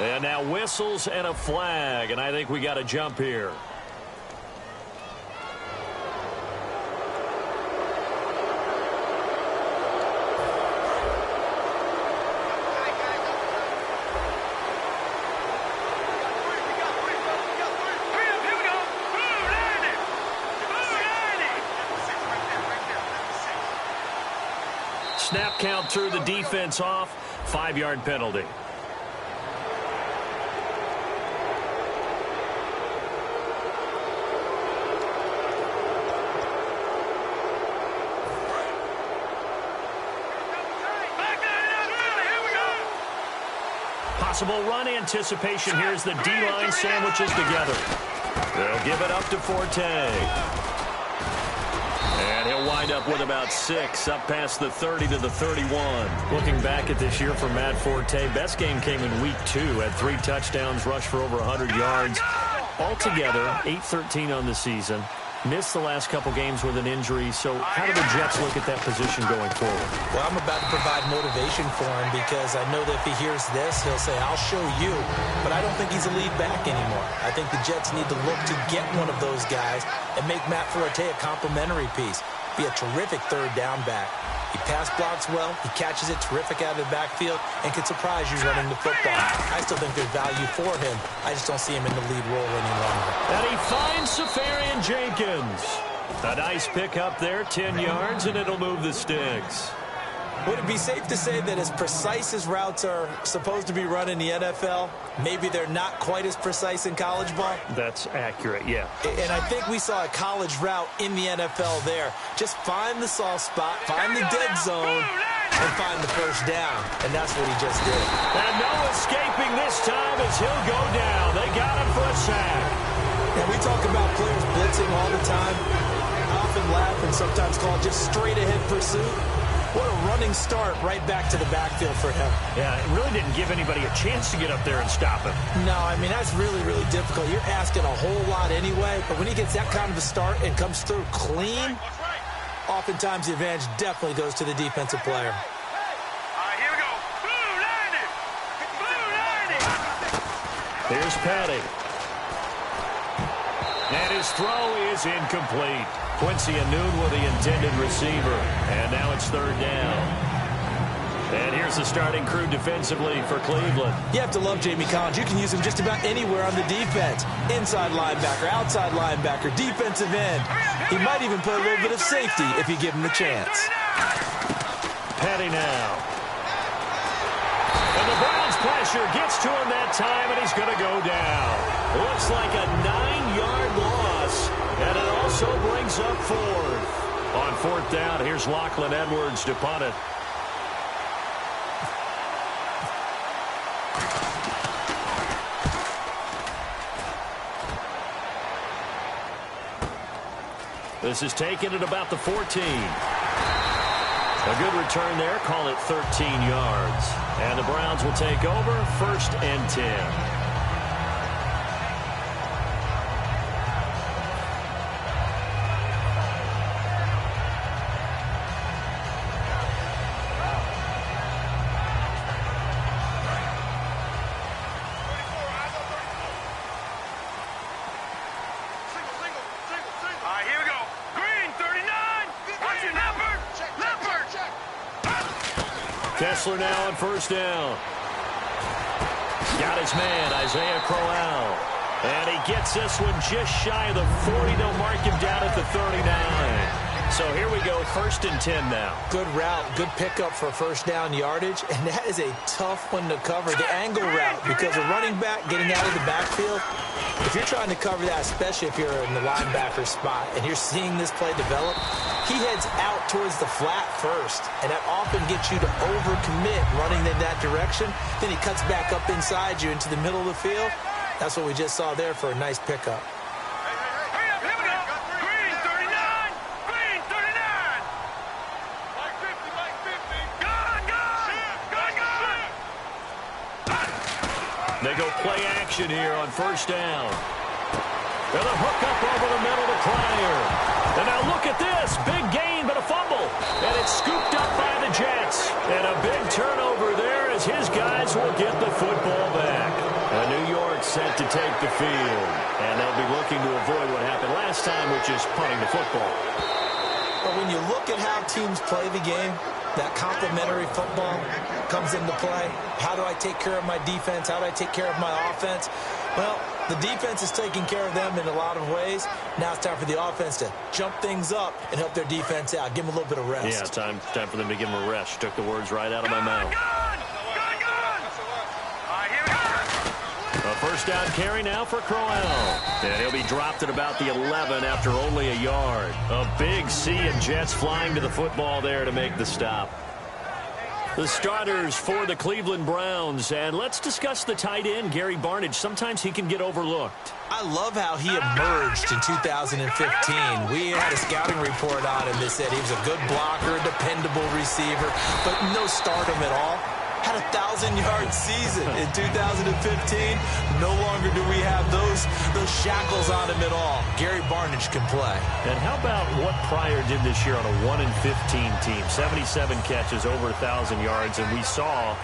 And now whistles and a flag, and I think we got a jump here. Snap count through the defense off. 5-yard penalty. Possible run anticipation here as the D-line sandwiches together. They'll give it up to Forte. And he'll wind up with about 6, up past the 30 to the 31. Looking back at this year for Matt Forte, best game came in week 2. Had 3 touchdowns, rushed for over 100 yards. Altogether, 8-13 on the season. Missed the last couple games with an injury. So how do the Jets look at that position going forward? Well, I'm about to provide motivation for him because I know that if he hears this, he'll say, I'll show you. But I don't think he's a lead back anymore. I think the Jets need to look to get one of those guys and make Matt Forte a complimentary piece. Be a terrific third down back. He pass blocks well, he catches it terrific out of the backfield, and can surprise you running the football. I still think there's value for him. I just don't see him in the lead role any longer. And he finds Safarian Jenkins. A nice pick up there, 10 yards, and it'll move the sticks. Would it be safe to say that as precise as routes are supposed to be run in the NFL, maybe they're not quite as precise in college ball? That's accurate, yeah. And I think we saw a college route in the NFL there. Just find the soft spot, find the dead zone, and find the first down. And that's what he just did. And no escaping this time as he'll go down. They got him for a sack. And we talk about players blitzing all the time. I often laugh and sometimes call it just straight-ahead pursuit. What a running start right back to the backfield for him. Yeah, it really didn't give anybody a chance to get up there and stop him. No, I mean, that's really, really difficult. You're asking a whole lot anyway, but when he gets that kind of a start and comes through clean, oftentimes the advantage definitely goes to the defensive player. Here we go. Blue 90. Here's Petty. And his throw is incomplete. Quincy Enunwa, the intended receiver. And now it's third down. And here's the starting crew defensively for Cleveland. You have to love Jamie Collins. You can use him just about anywhere on the defense. Inside linebacker, outside linebacker, defensive end. He might even play a little bit of safety if you give him the chance. Petty now. And the Browns pressure gets to him that time, and he's going to go down. Looks like a 9-yard loss, and it also brings up 4th. On 4th down, here's Lachlan Edwards to punt it. This is taken at about the 14. A good return there. Call it 13 yards. And the Browns will take over 1st and 10. Kessler now on 1st down. Got his man, Isaiah Crowell. And he gets this one just shy of the 40. They'll mark him down at the 39. So here we go, 1st and 10 now. Good route, good pickup for 1st down yardage. And that is a tough one to cover, the angle route, because a running back getting out of the backfield, if you're trying to cover that, especially if you're in the linebacker spot and you're seeing this play develop, he heads out towards the flat first, and that often gets you to overcommit running in that direction. Then he cuts back up inside you into the middle of the field. That's what we just saw there for a nice pickup. They go play action here on 1st down. And a hook up over the middle to Pryor. And now look at this. Big gain, but a fumble. And it's scooped up by the Jets. And a big turnover there as his guys will get the football back. New York set to take the field, and they'll be looking to avoid what happened last time, which is punting the football. But when you look at how teams play the game, that complementary football comes into play. How do I take care of my defense? How do I take care of my offense? Well, the defense is taking care of them in a lot of ways. Now it's time for the offense to jump things up and help their defense out. Give them a little bit of rest. Yeah, time for them to give them a rest. Took the words right out of my mouth. A first down carry now for Crowell. And he'll be dropped at about the 11 after only a yard. A big sea of Jets flying to the football there to make the stop. The starters for the Cleveland Browns. And let's discuss the tight end, Gary Barnidge. Sometimes he can get overlooked. I love how he emerged in 2015. We had a scouting report on him that said he was a good blocker, a dependable receiver, but no stardom at all. Had a 1,000-yard season in 2015. No longer do we have those shackles on him at all. Gary Barnidge can play. And how about what Pryor did this year on a 1-15 team? 77 catches, over 1,000 yards, and we saw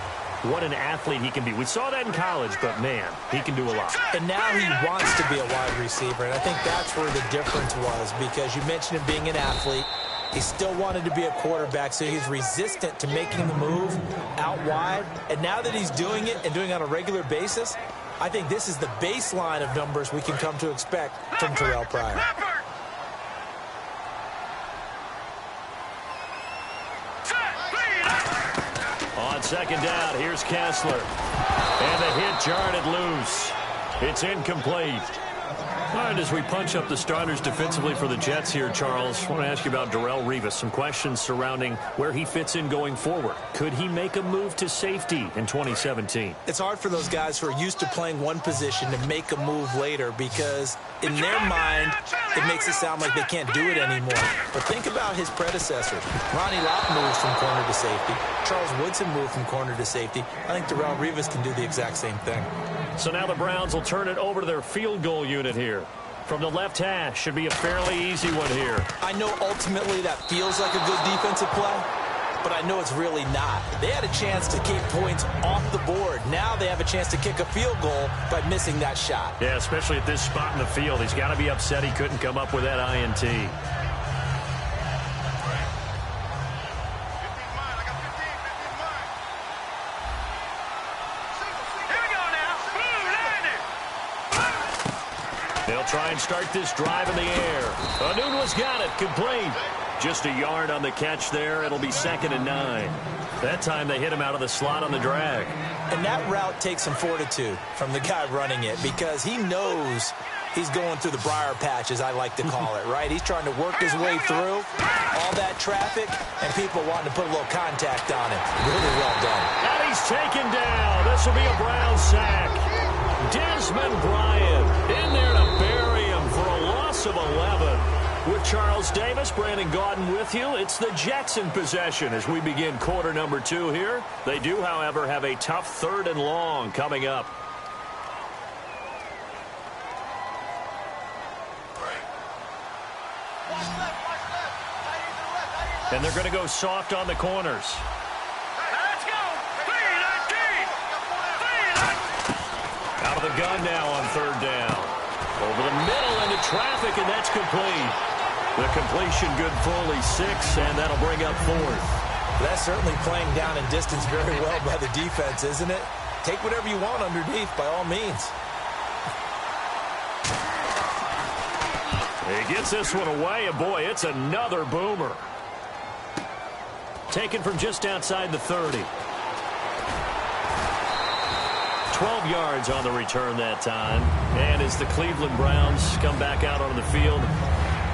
what an athlete he can be. We saw that in college, but, man, he can do a lot. And now he wants to be a wide receiver, and I think that's where the difference was, because you mentioned him being an athlete. He still wanted to be a quarterback, so he's resistant to making the move out wide. And now that he's doing it and doing it on a regular basis, I think this is the baseline of numbers we can come to expect from Terrell Pryor. On second down, here's Kessler. And the hit jarred it loose. It's incomplete. All right, as we punch up the starters defensively for the Jets here, Charles, I want to ask you about Darrelle Revis. Some questions surrounding where he fits in going forward. Could he make a move to safety in 2017? It's hard for those guys who are used to playing one position to make a move later, because in their mind, it makes it sound like they can't do it anymore. But think about his predecessors. Ronnie Lott moved from corner to safety. Charles Woodson moved from corner to safety. I think Darrelle Revis can do the exact same thing. So now the Browns will turn it over to their field goal unit here. From the left hash, should be a fairly easy one here. I know ultimately that feels like a good defensive play, but I know it's really not. They had a chance to keep points off the board. Now they have a chance to kick a field goal by missing that shot. Yeah, especially at this spot in the field. He's got to be upset he couldn't come up with that INT. They'll try and start this drive in the air. Anunua's got it, complete. Just a yard on the catch there. It'll be 2nd and 9. That time they hit him out of the slot on the drag. And that route takes some fortitude from the guy running it, because he knows he's going through the briar patch, as I like to call it, right? He's trying to work his way through all that traffic and people wanting to put a little contact on him. Really well done. And he's taken down. This will be a Brown sack. Desmond Bryant in there to bury him for a loss of 11. With Charles Davis, Brandon Gaudin with you. It's the Jets in possession as we begin quarter number 2 here. They do, however, have a tough 3rd and long coming up. And they're going to go soft on the corners. Let's go! Out of the gun now on 3rd down. Over the middle into traffic, and that's complete. The completion good fully 6, and that'll bring up 4th. That's certainly playing down in distance very well by the defense, isn't it? Take whatever you want underneath, by all means. He gets this one away, and boy, it's another boomer. Taken from just outside the 30. 12 yards on the return that time. And as the Cleveland Browns come back out onto the field,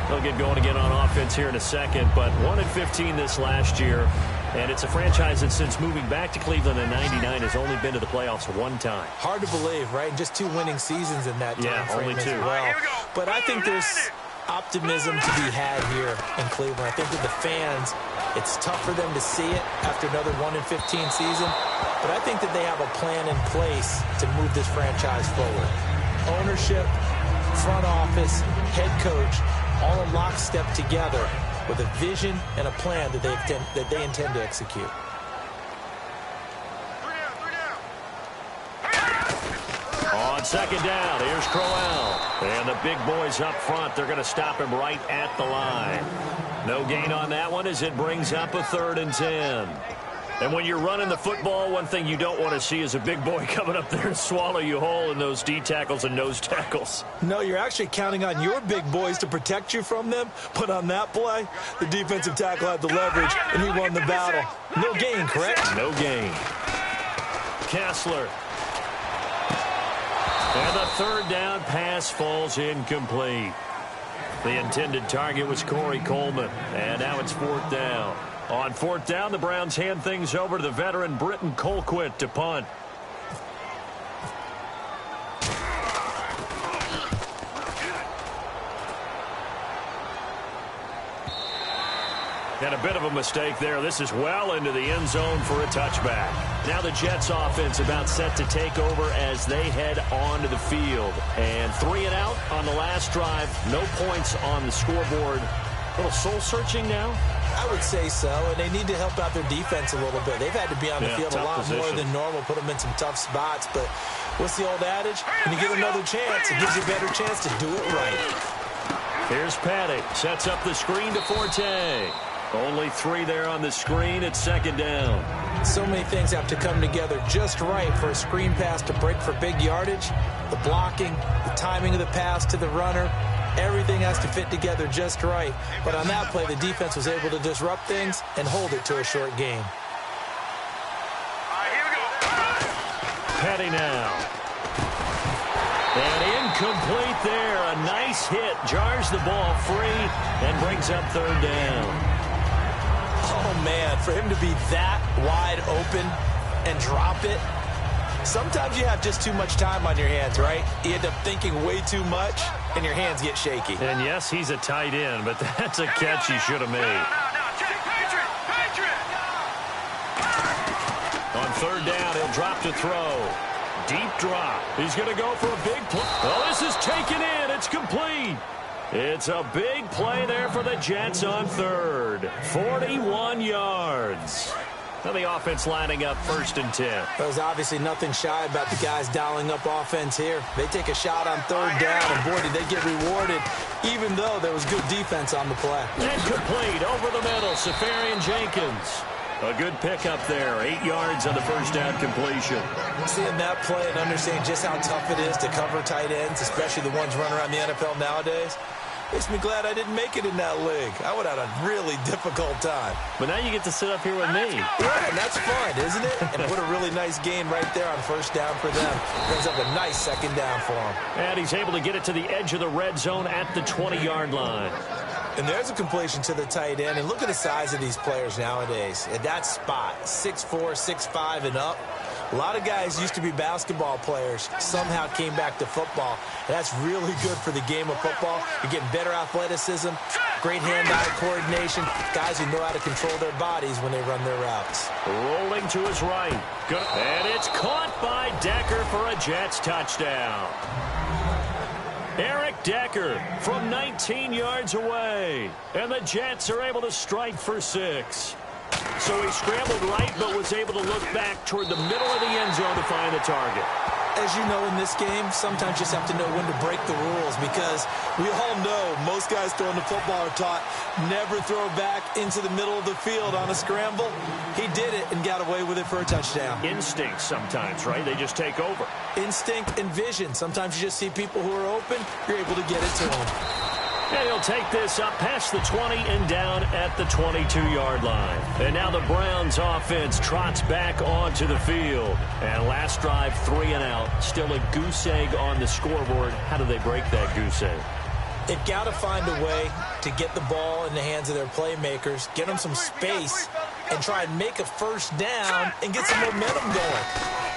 they'll get going again on offense here in a second. But 1-15 this last year. And it's a franchise that since moving back to Cleveland in '99 has only been to the playoffs one time. Hard to believe, right? Just 2 winning seasons in that time frame only 2. as well. But I think there's optimism to be had here in Cleveland. I think that the fans, it's tough for them to see it after another 1-15 season. But I think that they have a plan in place to move this franchise forward. Ownership, front office, head coach, all in lockstep together with a vision and a plan that they intend to execute. second down. Here's Crowell. And the big boys up front, they're going to stop him right at the line. No gain on that one as it brings up a 3rd and 10. And when you're running the football, one thing you don't want to see is a big boy coming up there and swallow you whole in those D tackles and nose tackles. No, you're actually counting on your big boys to protect you from them. But on that play, the defensive tackle had the leverage, and he won the battle. No gain, correct? No gain. Kessler. And the 3rd down pass falls incomplete. The intended target was Corey Coleman. And now it's 4th down. On 4th down, the Browns hand things over to the veteran Britton Colquitt to punt. And a bit of a mistake there. This is well into the end zone for a touchback. Now the Jets offense about set to take over as they head onto the field. And 3 and out on the last drive. No points on the scoreboard. A little soul-searching now? I would say so, and they need to help out their defense a little bit. They've had to be on the field a lot more than normal, put them in some tough spots. But what's the old adage? When you get another chance, it gives you a better chance to do it right. Here's Paddock. Sets up the screen to Forte. Only 3 there on the screen at 2nd down. So many things have to come together just right for a screen pass to break for big yardage. The blocking, the timing of the pass to the runner. Everything has to fit together just right. But on that play, the defense was able to disrupt things and hold it to a short game. All right, here we go. Petty now. And incomplete there. A nice hit. Jars the ball free and brings up 3rd down. Oh, man, for him to be that wide open and drop it. Sometimes you have just too much time on your hands, right? You end up thinking way too much, and your hands get shaky. And yes, he's a tight end, but that's a catch he should have made. On 3rd down, he'll drop to throw. Deep drop. He's going to go for a big play. Oh, this is taken in. It's complete. It's a big play there for the Jets on 3rd. 41 yards. Now the offense lining up 1st and 10. There's obviously nothing shy about the guys dialing up offense here. They take a shot on 3rd down, and boy, did they get rewarded, even though there was good defense on the play. And complete over the middle, Safarian Jenkins. A good pickup there, 8 yards on the 1st down completion. Seeing that play and understanding just how tough it is to cover tight ends, especially the ones running around the NFL nowadays, makes me glad I didn't make it in that league. I would have had a really difficult time. But now you get to sit up here with me. Yeah, and that's fun, isn't it? And put a really nice gain right there on 1st down for them. Brings up a nice 2nd down for them. And he's able to get it to the edge of the red zone at the 20-yard line. And there's a completion to the tight end. And look at the size of these players nowadays. At that spot, 6'4", 6'5", and up. A lot of guys used to be basketball players, somehow came back to football. And that's really good for the game of football. You're getting better athleticism, great hand-eye coordination, guys who know how to control their bodies when they run their routes. Rolling to his right. Good. And it's caught by Decker for a Jets touchdown. Eric Decker from 19 yards away. And the Jets are able to strike for 6. So he scrambled right, but was able to look back toward the middle of the end zone to find the target. As you know, in this game, sometimes you just have to know when to break the rules, because we all know most guys throwing the football are taught never throw back into the middle of the field on a scramble. He did it and got away with it for a touchdown. Instinct sometimes, right? They just take over. Instinct and vision. Sometimes you just see people who are open, you're able to get it to them. And he'll take this up past the 20 and down at the 22-yard line. And now the Browns offense trots back onto the field. And last drive, 3 and out. Still a goose egg on the scoreboard. How do they break that goose egg? They've got to find a way to get the ball in the hands of their playmakers, get them some space, and try and make a 1st down and get some momentum going.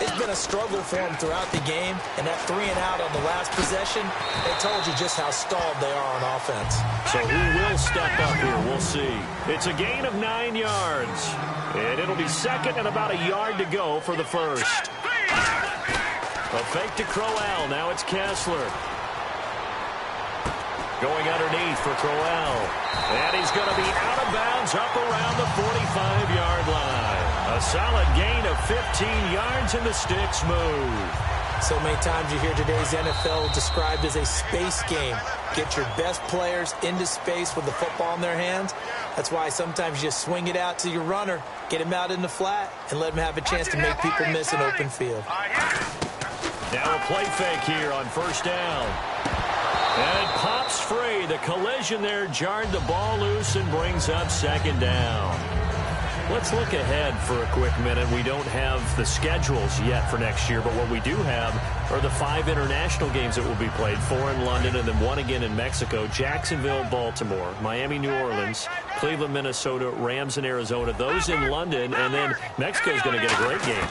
It's been a struggle for them throughout the game, and that 3 and out on the last possession, they told you just how stalled they are on offense. So who will step up here? We'll see. It's a gain of 9 yards, and it'll be 2nd and about a yard to go for the 1st. A fake to Crowell. Now it's Kessler. Going underneath for Crowell. And he's going to be out of bounds up around the 45-yard line. A solid gain of 15 yards, and the sticks move. So many times you hear today's NFL described as a space game. Get your best players into space with the football in their hands. That's why sometimes you just swing it out to your runner, get him out in the flat, and let him have a chance to make people miss an open field. Now a play fake here on first down. And it pops free. The collision there jarred the ball loose and brings up second down. Let's look ahead for a quick minute. We don't have the schedules yet for next year, but what we do have are the 5 international games that will be played, 4 in London and then 1 again in Mexico, Jacksonville, Baltimore, Miami, New Orleans, Cleveland, Minnesota, Rams in Arizona, those in London, and then Mexico's going to get a great game.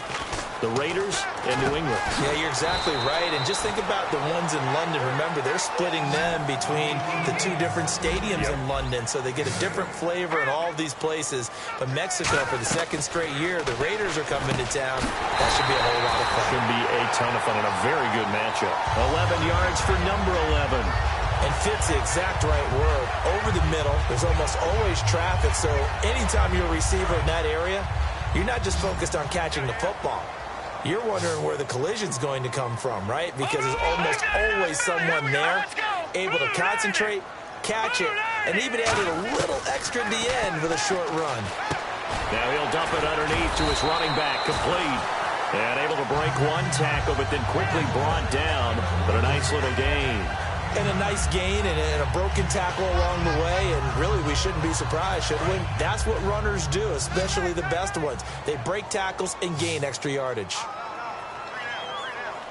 The Raiders and New England. Yeah, you're exactly right. And just think about the ones in London. Remember, they're splitting them between the 2 different stadiums in London, so they get a different flavor in all of these places. But Mexico, for the 2nd straight year, the Raiders are coming to town. That should be a whole lot of fun. Should be a ton of fun and a very good matchup. 11 yards for number 11. And fits the exact right word. Over the middle, there's almost always traffic. So anytime you're a receiver in that area, you're not just focused on catching the football. You're wondering where the collision's going to come from, right? Because there's almost always someone there able to concentrate, catch it, and even add it a little extra at the end with a short run. Now he'll dump it underneath to his running back, complete. And able to break 1 tackle, but then quickly brought down. But a nice little gain. And a nice gain and a broken tackle along the way, and really we shouldn't be surprised, should we? That's what runners do, especially the best ones. They break tackles and gain extra yardage.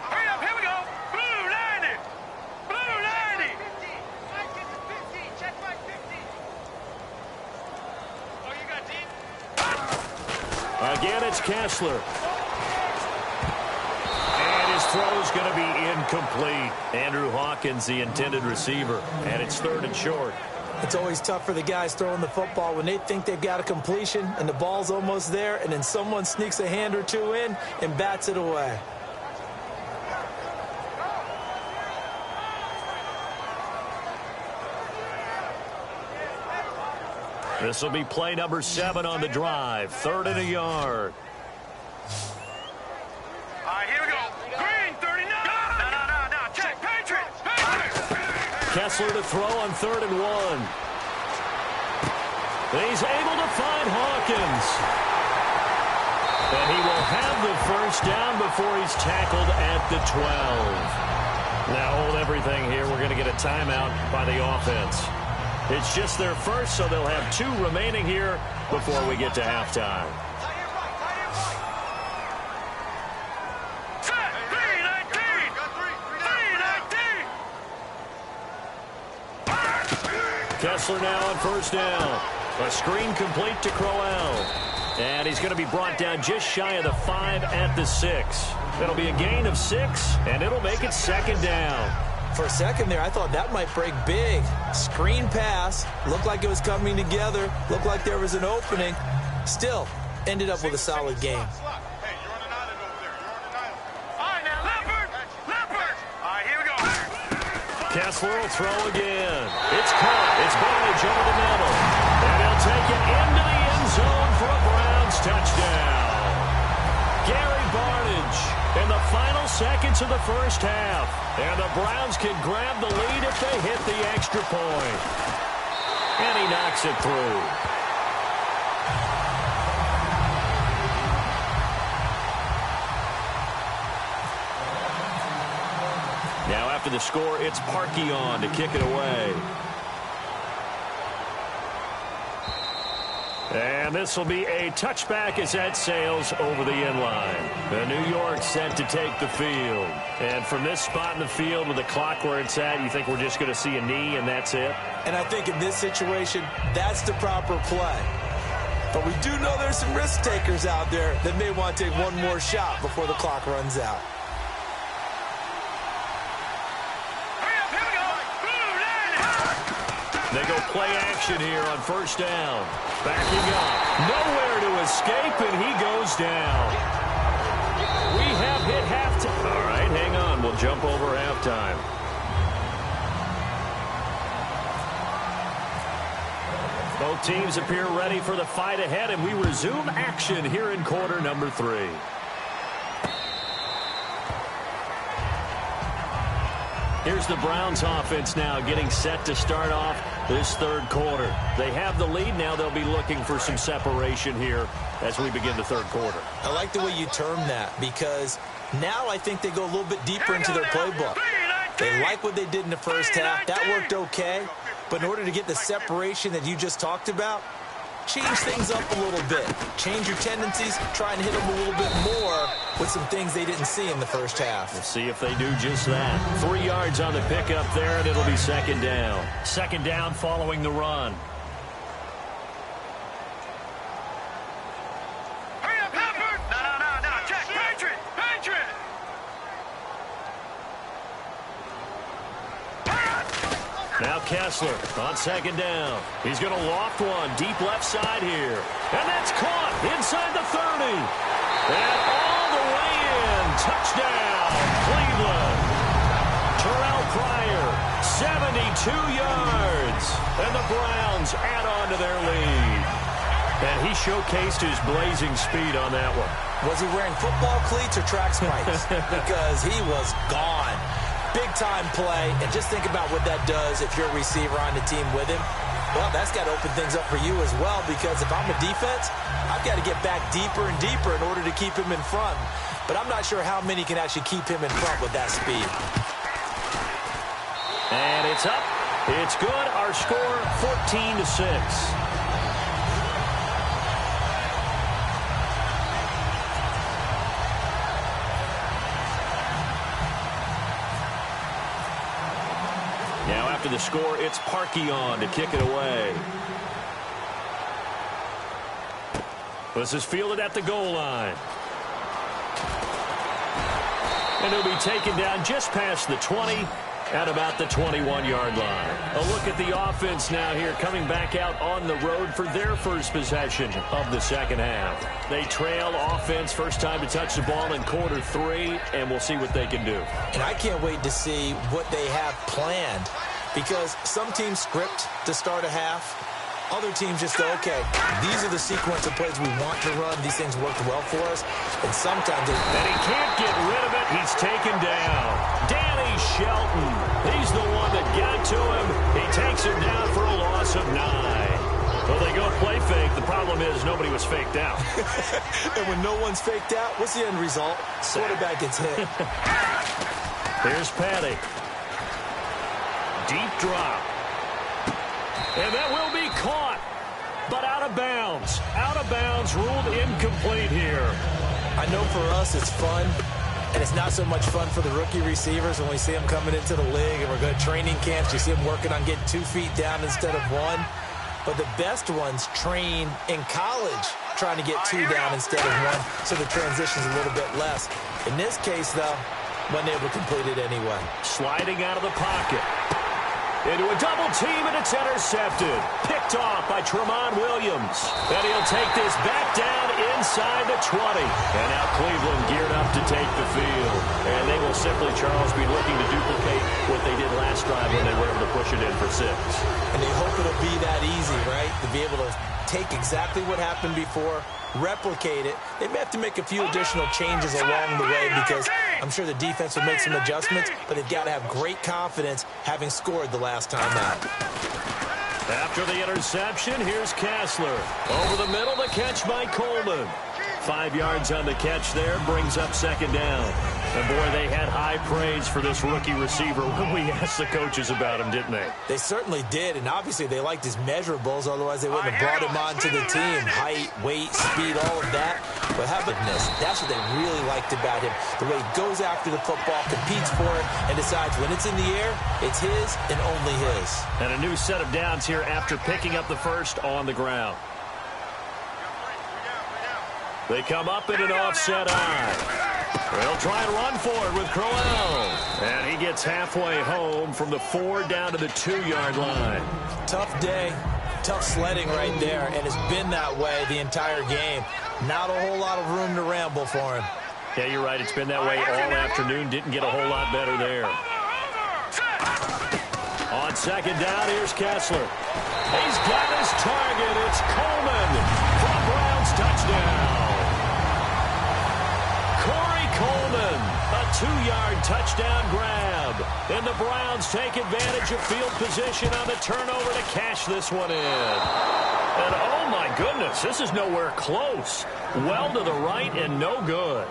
Hurry up, here we go. Blue 90. Blue 90. 15. Check my 15. Oh, you got deep? Again, it's Kessler. His throw's going to be incomplete. Andrew Hawkins, the intended receiver, and it's 3rd and short. It's always tough for the guys throwing the football when they think they've got a completion and the ball's almost there, and then someone sneaks a hand or 2 in and bats it away. This will be play number 7 on the drive. 3rd and a yard. Here we go. Green 39. No. Check. Patriots. Kessler to throw on 3rd and 1. He's able to find Hawkins. And he will have the first down before he's tackled at the 12. Now hold everything here. We're going to get a timeout by the offense. It's just their first, so they'll have 2 remaining here before we get to halftime. Kessler now on first down. A screen complete to Crowell. And he's going to be brought down just shy of the 5 at the 6. That'll be a gain of 6, and it'll make it 2nd down. For a second there, I thought that might break big. Screen pass. Looked like it was coming together. Looked like there was an opening. Still, ended up with a solid game. Kessler will throw again. It's caught. It's Barnage over the middle. And he'll take it into the end zone for a Browns touchdown. Gary Barnage in the final seconds of the first half. And the Browns can grab the lead if they hit the extra point. And he knocks it through. Now after the score, it's Parkey on to kick it away. And this will be a touchback as that sails over the end line. The New York set to take the field. And from this spot in the field with the clock where it's at, you think we're just going to see a knee and that's it? And I think in this situation, that's the proper play. But we do know there's some risk takers out there that may want to take one more shot before the clock runs out. They go play action here on first down. Backing up. Nowhere to escape, and he goes down. We have hit halftime. All right, hang on. We'll jump over halftime. Both teams appear ready for the fight ahead, and we resume action here in quarter number 3. Here's the Browns offense now getting set to start off this third quarter. They have the lead. Now they'll be looking for some separation here as we begin the third quarter. I like the way you term that because now I think they go a little bit deeper into their playbook. They like what they did in the first half. That worked okay. But in order to get the separation that you just talked about, change things up a little bit. Change your tendencies. Try and hit them a little bit more with some things they didn't see in the first half. We'll see if they do just that. 3 yards on the pickup there, and it'll be second down. Second down following the run. Hurry up, Hopper! No. Check. Patriot! Now Kessler on second down. He's going to loft one deep left side here. And that's caught inside the 30. And all the way in. Touchdown, Cleveland. Terrell Pryor, 72 yards. And the Browns add on to their lead. And he showcased his blazing speed on that one. Was he wearing football cleats or track spikes? Because he was gone. Big-time play, and just think about what that does if you're a receiver on the team with him. Well, that's got to open things up for you as well, because if I'm a defense, I've got to get back deeper and deeper in order to keep him in front. But I'm not sure how many can actually keep him in front with that speed. And it's up. It's good. Our score, 14-6. Now after the score, it's Parkey on to kick it away. This is fielded at the goal line. And it'll be taken down just past the 20 at about the 21-yard line. A look at the offense now here coming back out on the road for their first possession of the second half. They trail offense first time to touch the ball in quarter 3, and we'll see what they can do. And I can't wait to see what they have planned, because some teams script to start a half. Other teams just go, okay, these are the sequence of plays we want to run. These things worked well for us. And sometimes and he can't get rid of it. He's taken down. Danny Shelton. He's the one that got to him. He takes him down for a loss of 9. Well, they go play fake. The problem is nobody was faked out. And when no one's faked out, what's the end result? Quarterback gets hit. Here's Patty. Deep drop. And that will be caught, but out of bounds. Out of bounds, ruled incomplete here. I know for us it's fun, and it's not so much fun for the rookie receivers when we see them coming into the league and we're going to training camps. You see them working on getting 2 feet down instead of 1. But the best ones train in college trying to get 2 down instead of 1, so the transition's a little bit less. In this case, though, wasn't able to complete it anyway. Sliding out of the pocket. Into a double team, and it's intercepted. Picked off by Tramon Williams. And he'll take this back down inside the 20. And now Cleveland geared up to take the field. And they will simply, Charles, be looking to duplicate what they did last drive when they were able to push it in for 6. And they hope it'll be that easy, right? To be able to take exactly what happened before, replicate it. They may have to make a few additional changes along the way, because I'm sure the defense will make some adjustments, but they've got to have great confidence having scored the last time out. After the interception, here's Kessler. Over the middle, the catch by Coleman. 5 yards on the catch there, brings up second down. And boy, they had high praise for this rookie receiver when we asked the coaches about him, didn't they? They certainly did, and obviously they liked his measurables, otherwise they wouldn't have brought him onto the team. Height, weight, speed, all of that. But how about this? That's what they really liked about him. The way he goes after the football, competes for it, and decides when it's in the air, it's his and only his. And a new set of downs here after picking up the first on the ground. They come up in an offset eye. They'll try and run for it with Crowell. And he gets halfway home from the 4 down to the 2-yard line. Tough day, tough sledding right there, and it's been that way the entire game. Not a whole lot of room to ramble for him. Yeah, you're right. It's been that way all afternoon. Didn't get a whole lot better there. On second down, here's Kessler. He's got his target. It's Coleman for a Browns touchdown. Coleman, a 2-yard touchdown grab. And the Browns take advantage of field position on the turnover to cash this one in. And oh my goodness, this is nowhere close. Well to the right and no good.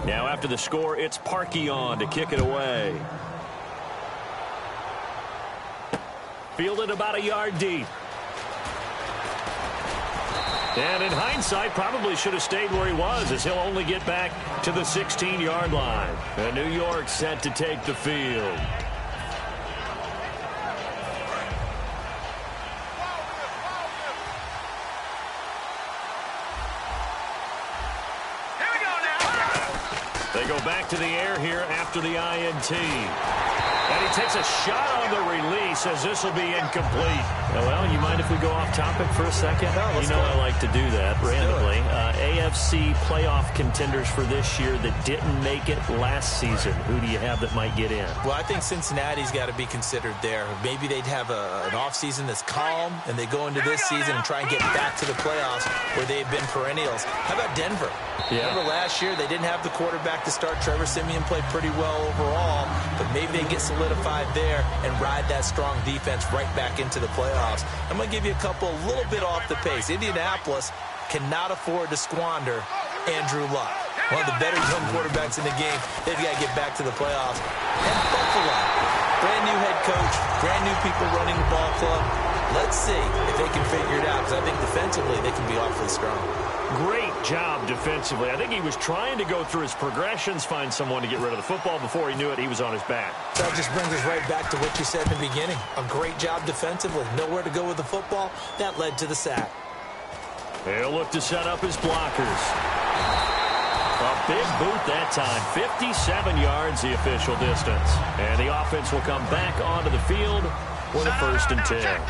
Now after the score, it's Parkey on to kick it away. Fielded about a yard deep. And in hindsight, probably should have stayed where he was, as he'll only get back to the 16-yard line. And New York set to take the field. They go back to the air here after the INT. And he takes a shot on the release as this will be incomplete. Well, you mind if we go off topic for a second? No, you know I like to do that randomly. AFC playoff contenders for this year that didn't make it last season. Who do you have that might get in? Well, I think Cincinnati's got to be considered there. Maybe they'd have an offseason that's calm, and they go into this season and try and get back to the playoffs where they've been perennials. How about Denver? Yeah. Remember last year they didn't have the quarterback to start. Trevor Siemian played pretty well overall, but maybe they get solidified there and ride that strong defense right back into the playoffs. I'm going to give you a couple a little bit off the pace. Indianapolis cannot afford to squander Andrew Luck, one of the better young quarterbacks in the game. They've got to get back to the playoffs. And Buffalo, brand new head coach, brand new people running the ball club. Let's see if they can figure it out, because I think defensively they can be awfully strong. Great job defensively. I think he was trying to go through his progressions, find someone to get rid of the football. Before he knew it, he was on his back. That just brings us right back to what you said in the beginning. A great job defensively. Nowhere to go with the football. That led to the sack. He'll look to set up his blockers. A big boot that time. 57 yards the official distance. And the offense will come back onto the field with a 1st and 10.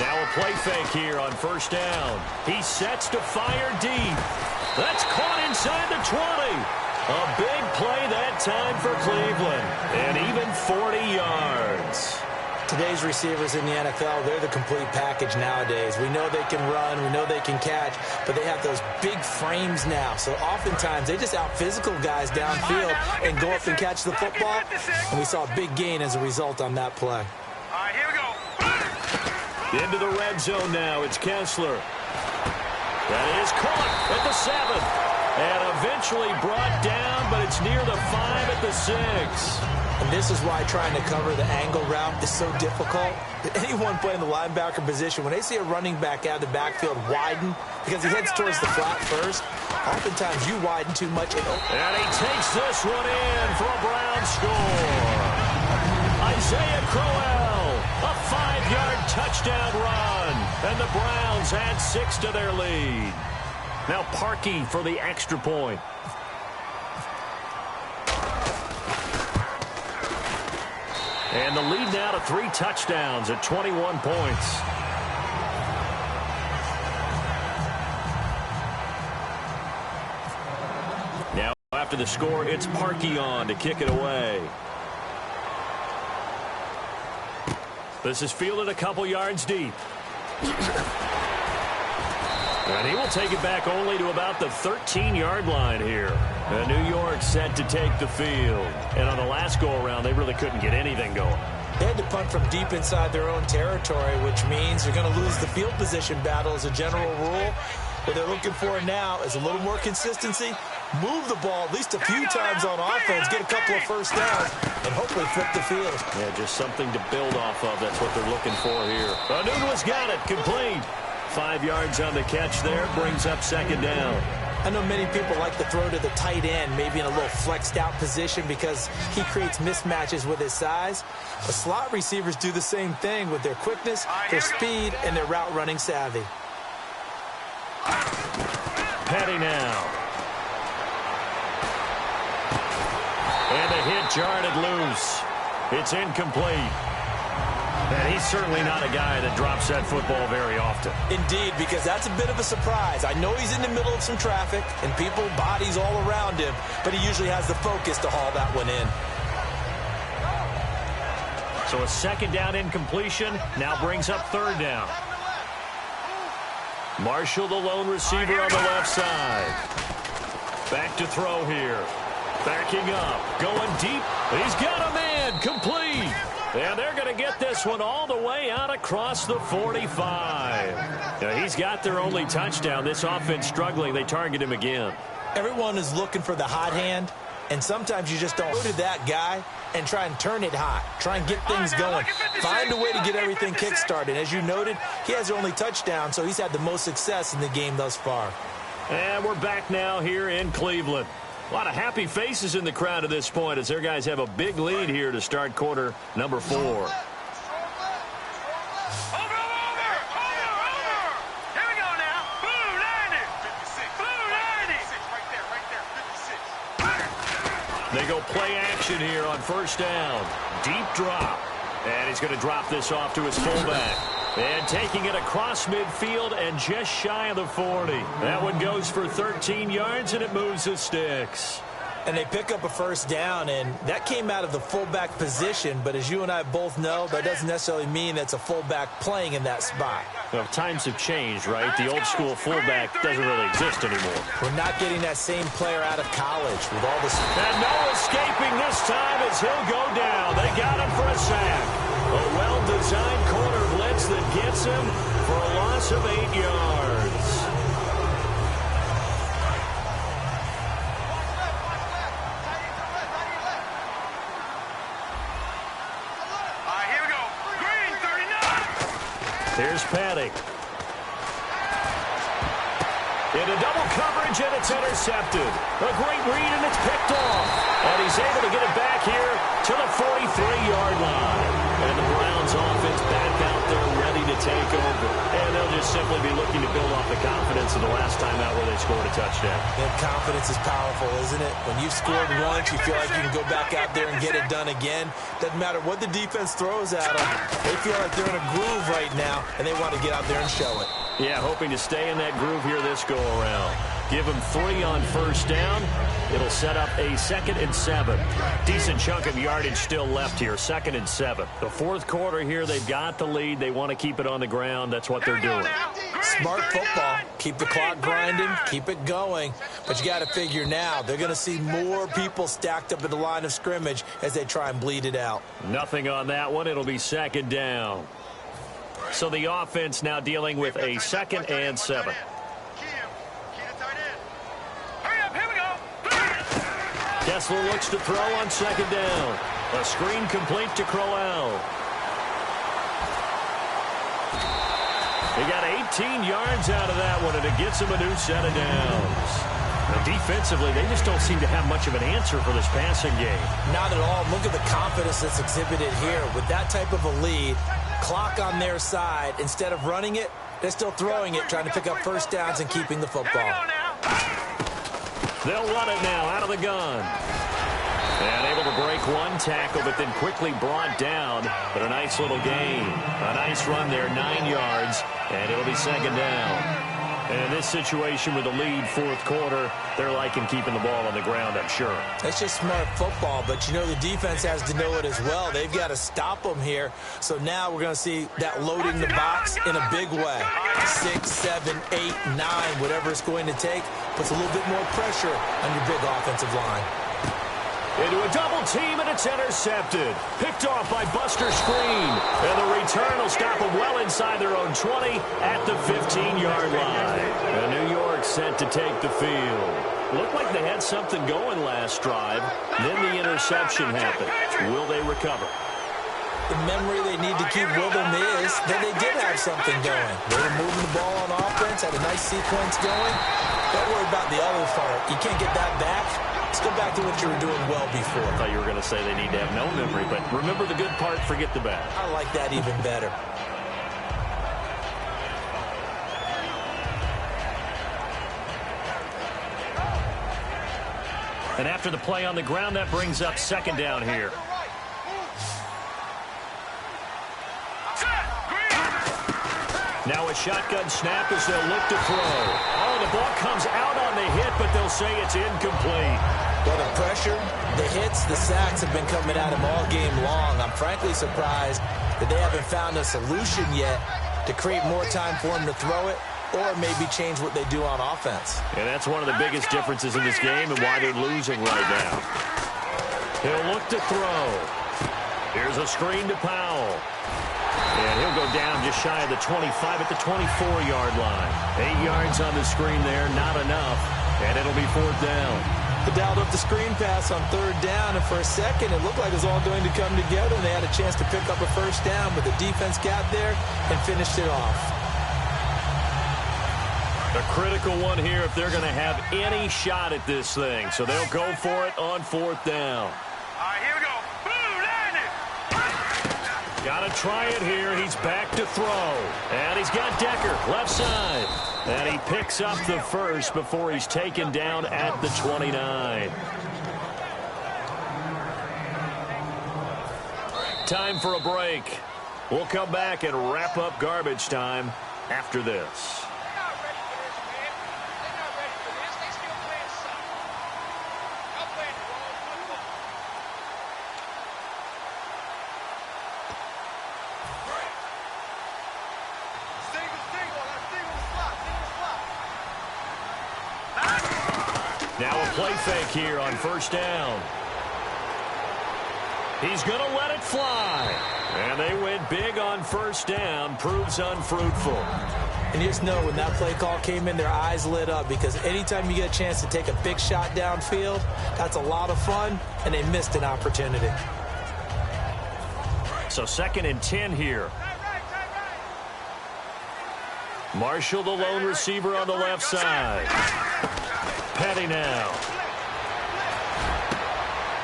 Now a play fake here on 1st down. He sets to fire deep. That's caught inside the 20. A big play that time for Cleveland. And even 40 yards. Today's receivers in the NFL, they're the complete package nowadays. We know they can run, we know they can catch, but they have those big frames now. So oftentimes they just out-physical guys downfield and go up and catch the football. And we saw a big gain as a result on that play. All right, here we go. Into the red zone now. It's Kessler. That is caught at the 7. And eventually brought down, but it's near the 5 at the 6. And this is why trying to cover the angle route is so difficult. Anyone playing the linebacker position, when they see a running back out of the backfield widen, because he heads towards the flat first, oftentimes you widen too much. And he takes this one in for a Brown score. Isaiah Crowell, a 5-yard touchdown run. And the Browns add 6 to their lead. Now Parkey for the extra point. And the lead now to 3 touchdowns at 21 points. Now after the score, it's Parkey on to kick it away. This is fielded a couple yards deep. And he will take it back only to about the 13-yard line here. And New York set to take the field. And on the last go-around, they really couldn't get anything going. They had to punt from deep inside their own territory, which means you're going to lose the field position battle as a general rule. What they're looking for now is a little more consistency, move the ball at least a few times on offense, get a couple of first downs, and hopefully flip the field. Yeah, just something to build off of. That's what they're looking for here. Newton's got it, complete. 5 yards on the catch there, brings up 2nd down. I know many people like to throw to the tight end, maybe in a little flexed out position because he creates mismatches with his size. But slot receivers do the same thing with their quickness, their speed, and their route running savvy. Petty now. And the hit jarred it loose. It's incomplete. And he's certainly not a guy that drops that football very often. Indeed, because that's a bit of a surprise. I know he's in the middle of some traffic and people, bodies all around him, but he usually has the focus to haul that one in. So a second down incompletion now brings up third down. Marshall, the lone receiver on the left side. Back to throw here. Backing up. Going deep. He's got a man. Complete. And they're going to get this one all the way out across the 45. Now, he's got their only touchdown. This offense struggling. They target him again. Everyone is looking for the hot hand, and sometimes you just don't go to that guy and try and turn it hot. Try and get things going. Find a way to get everything kick-started. As you noted, he has their only touchdown, so he's had the most success in the game thus far. And we're back now here in Cleveland. A lot of happy faces in the crowd at this point as their guys have a big lead here to start quarter number 4. Over. Here we go now. Blue 90. 56. Blue 90. Right there. 56. They go play action here on first down. Deep drop. And he's going to drop this off to his fullback. And taking it across midfield and just shy of the 40. That one goes for 13 yards, and it moves the sticks. And they pick up a first down, and that came out of the fullback position. But as you and I both know, that doesn't necessarily mean that's a fullback playing in that spot. Well, times have changed, right? The old school fullback doesn't really exist anymore. We're not getting that same player out of college with all this. And no escaping this time as he'll go down. They got him for a sack. A well-designed corner blitz that gets him for a loss of 8 yards. Here we go. Green 39. Here's Patty. Into double coverage, and it's intercepted. A great read, and it's picked off. And he's able to get it back here to the 43-yard line. And the Browns offense back out there ready to take over. And they'll just simply be looking to build off the confidence of the last time out where they scored a touchdown. And confidence is powerful, isn't it? When you've scored once, you feel like you can go back out there and get it done again. Doesn't matter what the defense throws at them. They feel like they're in a groove right now, and they want to get out there and show it. Yeah, hoping to stay in that groove here this go-around. Give them 3 on first down. It'll set up a 2nd and 7. Decent chunk of yardage still left here, 2nd and 7. The fourth quarter here, they've got the lead. They want to keep it on the ground. That's what they're doing. Smart football. Keep the clock grinding. Keep it going. But you got to figure now, they're going to see more people stacked up at the line of scrimmage as they try and bleed it out. Nothing on that one. It'll be 2nd down. So the offense now dealing with a 2nd and 7. Kessler looks to throw on 2nd down. A screen complete to Crowell. He got 18 yards out of that one, and it gets him a new set of downs. Now, defensively, they just don't seem to have much of an answer for this passing game. Not at all. Look at the confidence that's exhibited here. With that type of a lead, clock on their side, instead of running it, they're still throwing it, trying to pick up first downs and keeping the football. They'll run it now out of the gun. And able to break one tackle, but then quickly brought down. But a nice little gain. A nice run there, 9 yards, and it'll be 2nd down. And in this situation with the lead, fourth quarter, they're liking keeping the ball on the ground, I'm sure. It's just smart football, but you know the defense has to know it as well. They've got to stop them here. So now we're going to see that loading the box in a big way. 6, 7, 8, 9, whatever it's going to take, puts a little bit more pressure on your big offensive line. Into a double team, and it's intercepted. Picked off by Buster Screen. And the return will stop them well inside their own 20 at the 15-yard line. And New York set to take the field. Looked like they had something going last drive. Then the interception happened. Will they recover? The memory they need to keep with them is that they did have something going. They were moving the ball on offense, had a nice sequence going. Don't worry about the other part. You can't get that back. Let's go back to what you were doing well before. I thought you were going to say they need to have no memory, but remember the good part, forget the bad. I like that even better. And after the play on the ground, that brings up 2nd down here. Now a shotgun snap as they'll look to throw. Oh, the ball comes out on the hit, but they'll say it's incomplete. Well, the pressure, the hits, the sacks have been coming at him all game long. I'm frankly surprised that they haven't found a solution yet to create more time for him to throw it or maybe change what they do on offense. And that's one of the biggest differences in this game and why they're losing right now. He'll look to throw. Here's a screen to Powell. And he'll go down just shy of the 25 at the 24-yard line. 8 yards on the screen there, not enough. And it'll be 4th down. They dialed up the screen pass on 3rd down, and for a second, it looked like it was all going to come together, and they had a chance to pick up a 1st down, but the defense got there and finished it off. A critical one here if they're going to have any shot at this thing. So they'll go for it on 4th down. All right, here we go. Boom, landed. Got to try it here. He's back to throw. And he's got Decker, left side. And he picks up the first before he's taken down at the 29. Time for a break. We'll come back and wrap up garbage time after this. Now a play fake here on 1st down. He's going to let it fly. And they went big on 1st down. Proves unfruitful. And you just know when that play call came in, their eyes lit up because anytime you get a chance to take a big shot downfield, that's a lot of fun, and they missed an opportunity. So 2nd and 10 here. Marshall, the lone receiver on the left side. Petty now.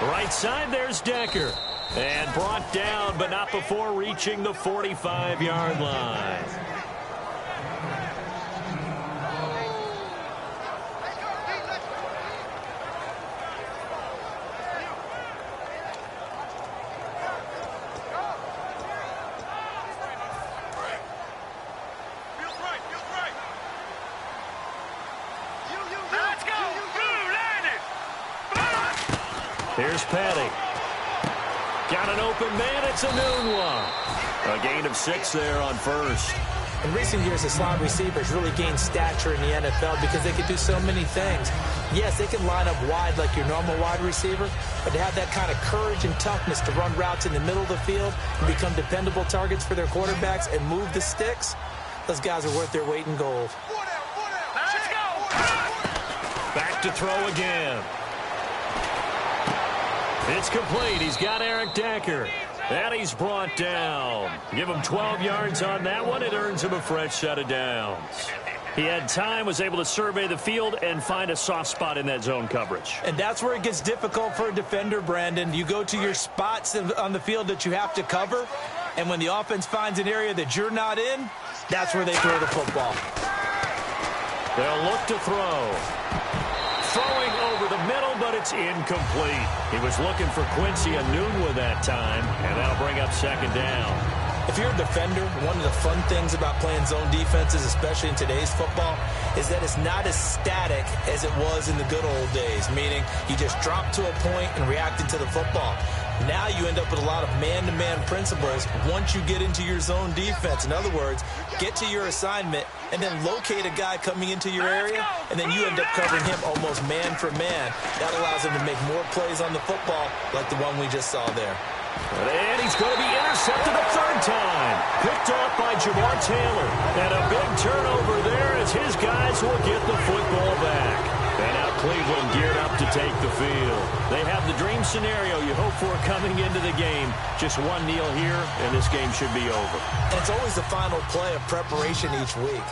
Right side, there's Decker. And brought down, but not before reaching the 45-yard line. Here's Petty. Got an open man. It's a noon one. A gain of 6 there on 1st. In recent years, the slot receivers really gained stature in the NFL because they can do so many things. Yes, they can line up wide like your normal wide receiver, but to have that kind of courage and toughness to run routes in the middle of the field and become dependable targets for their quarterbacks and move the sticks, those guys are worth their weight in gold. Let's go. Back to throw again. It's complete. He's got Eric Decker. And he's brought down. Give him 12 yards on that one. It earns him a fresh set of downs. He had time, was able to survey the field and find a soft spot in that zone coverage. And that's where it gets difficult for a defender, Brandon. You go to your spots on the field that you have to cover, and when the offense finds an area that you're not in, that's where they throw the football. They'll look to throw. Throwing over the middle, but it's incomplete. He was looking for Quincy Enunwa that time, and that'll bring up 2nd down. If you're a defender, one of the fun things about playing zone defenses, especially in today's football, is that it's not as static as it was in the good old days, meaning you just drop to a point and react into the football. Now you end up with a lot of man-to-man principles once you get into your zone defense. In other words, get to your assignment and then locate a guy coming into your area, and then you end up covering him almost man for man. That allows him to make more plays on the football like the one we just saw there. And he's going to be intercepted a 3rd time. Picked off by Jamar Taylor. And a big turnover there as his guys will get the football back. And now Cleveland geared up to take the field. They have the dream scenario you hope for coming into the game. Just one kneel here, and this game should be over. And it's always the final play of preparation each week.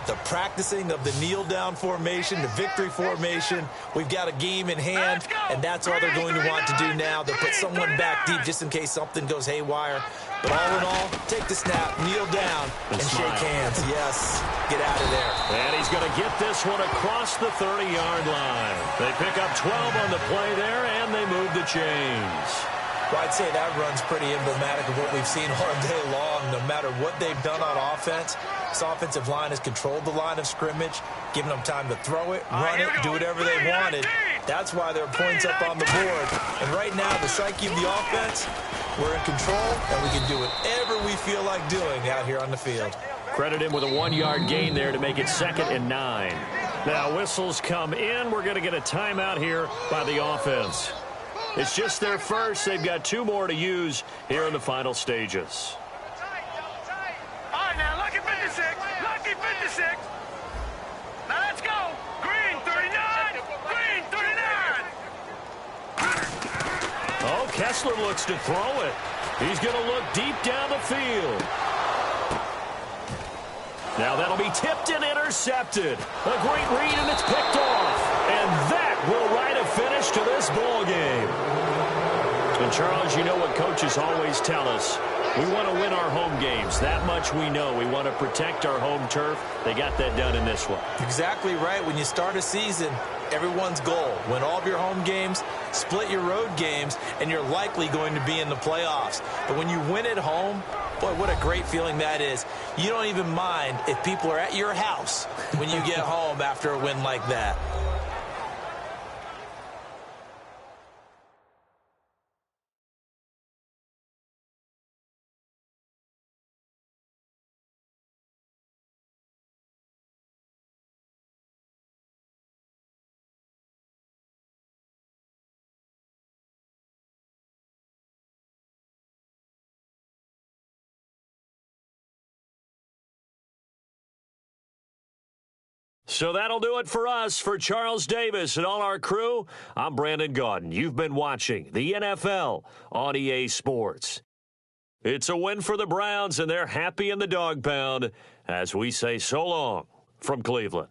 The practicing of the kneel-down formation, the victory formation. We've got a game in hand, and that's all they're going to want to do now. They'll put someone back deep just in case something goes haywire. But all in all, take the snap, kneel down, and shake hands. Yes, get out of there. And he's going to get this one across the 30-yard line. They pick up 12 on the play there, and they move the chains. Well, I'd say that run's pretty emblematic of what we've seen all day long. No matter what they've done on offense, this offensive line has controlled the line of scrimmage, giving them time to throw it, run it, do whatever they wanted. That's why there are points up on the board. And right now, the psyche of the offense, we're in control, and we can do whatever we feel like doing out here on the field. Credit him with a 1-yard gain there to make it 2nd and 9. Now, whistles come in. We're going to get a timeout here by the offense. It's just their first. They've got 2 more to use here in the final stages. All right, now, lucky 56. Lucky 56. Now, let's go. Green 39. Green 39. Oh, Kessler looks to throw it. He's going to look deep down the field. Now that'll be tipped and intercepted. A great read, and it's picked off. And that will write a finish to this ball game. And, Charles, you know what coaches always tell us. We want to win our home games. That much we know. We want to protect our home turf. They got that done in this one. Exactly right. When you start a season, everyone's goal, win all of your home games, split your road games, and you're likely going to be in the playoffs. But when you win at home, boy, what a great feeling that is. You don't even mind if people are at your house when you get home after a win like that. So that'll do it for us. For Charles Davis and all our crew, I'm Brandon Gaudin. You've been watching the NFL on EA Sports. It's a win for the Browns, and they're happy in the dog pound as we say so long from Cleveland.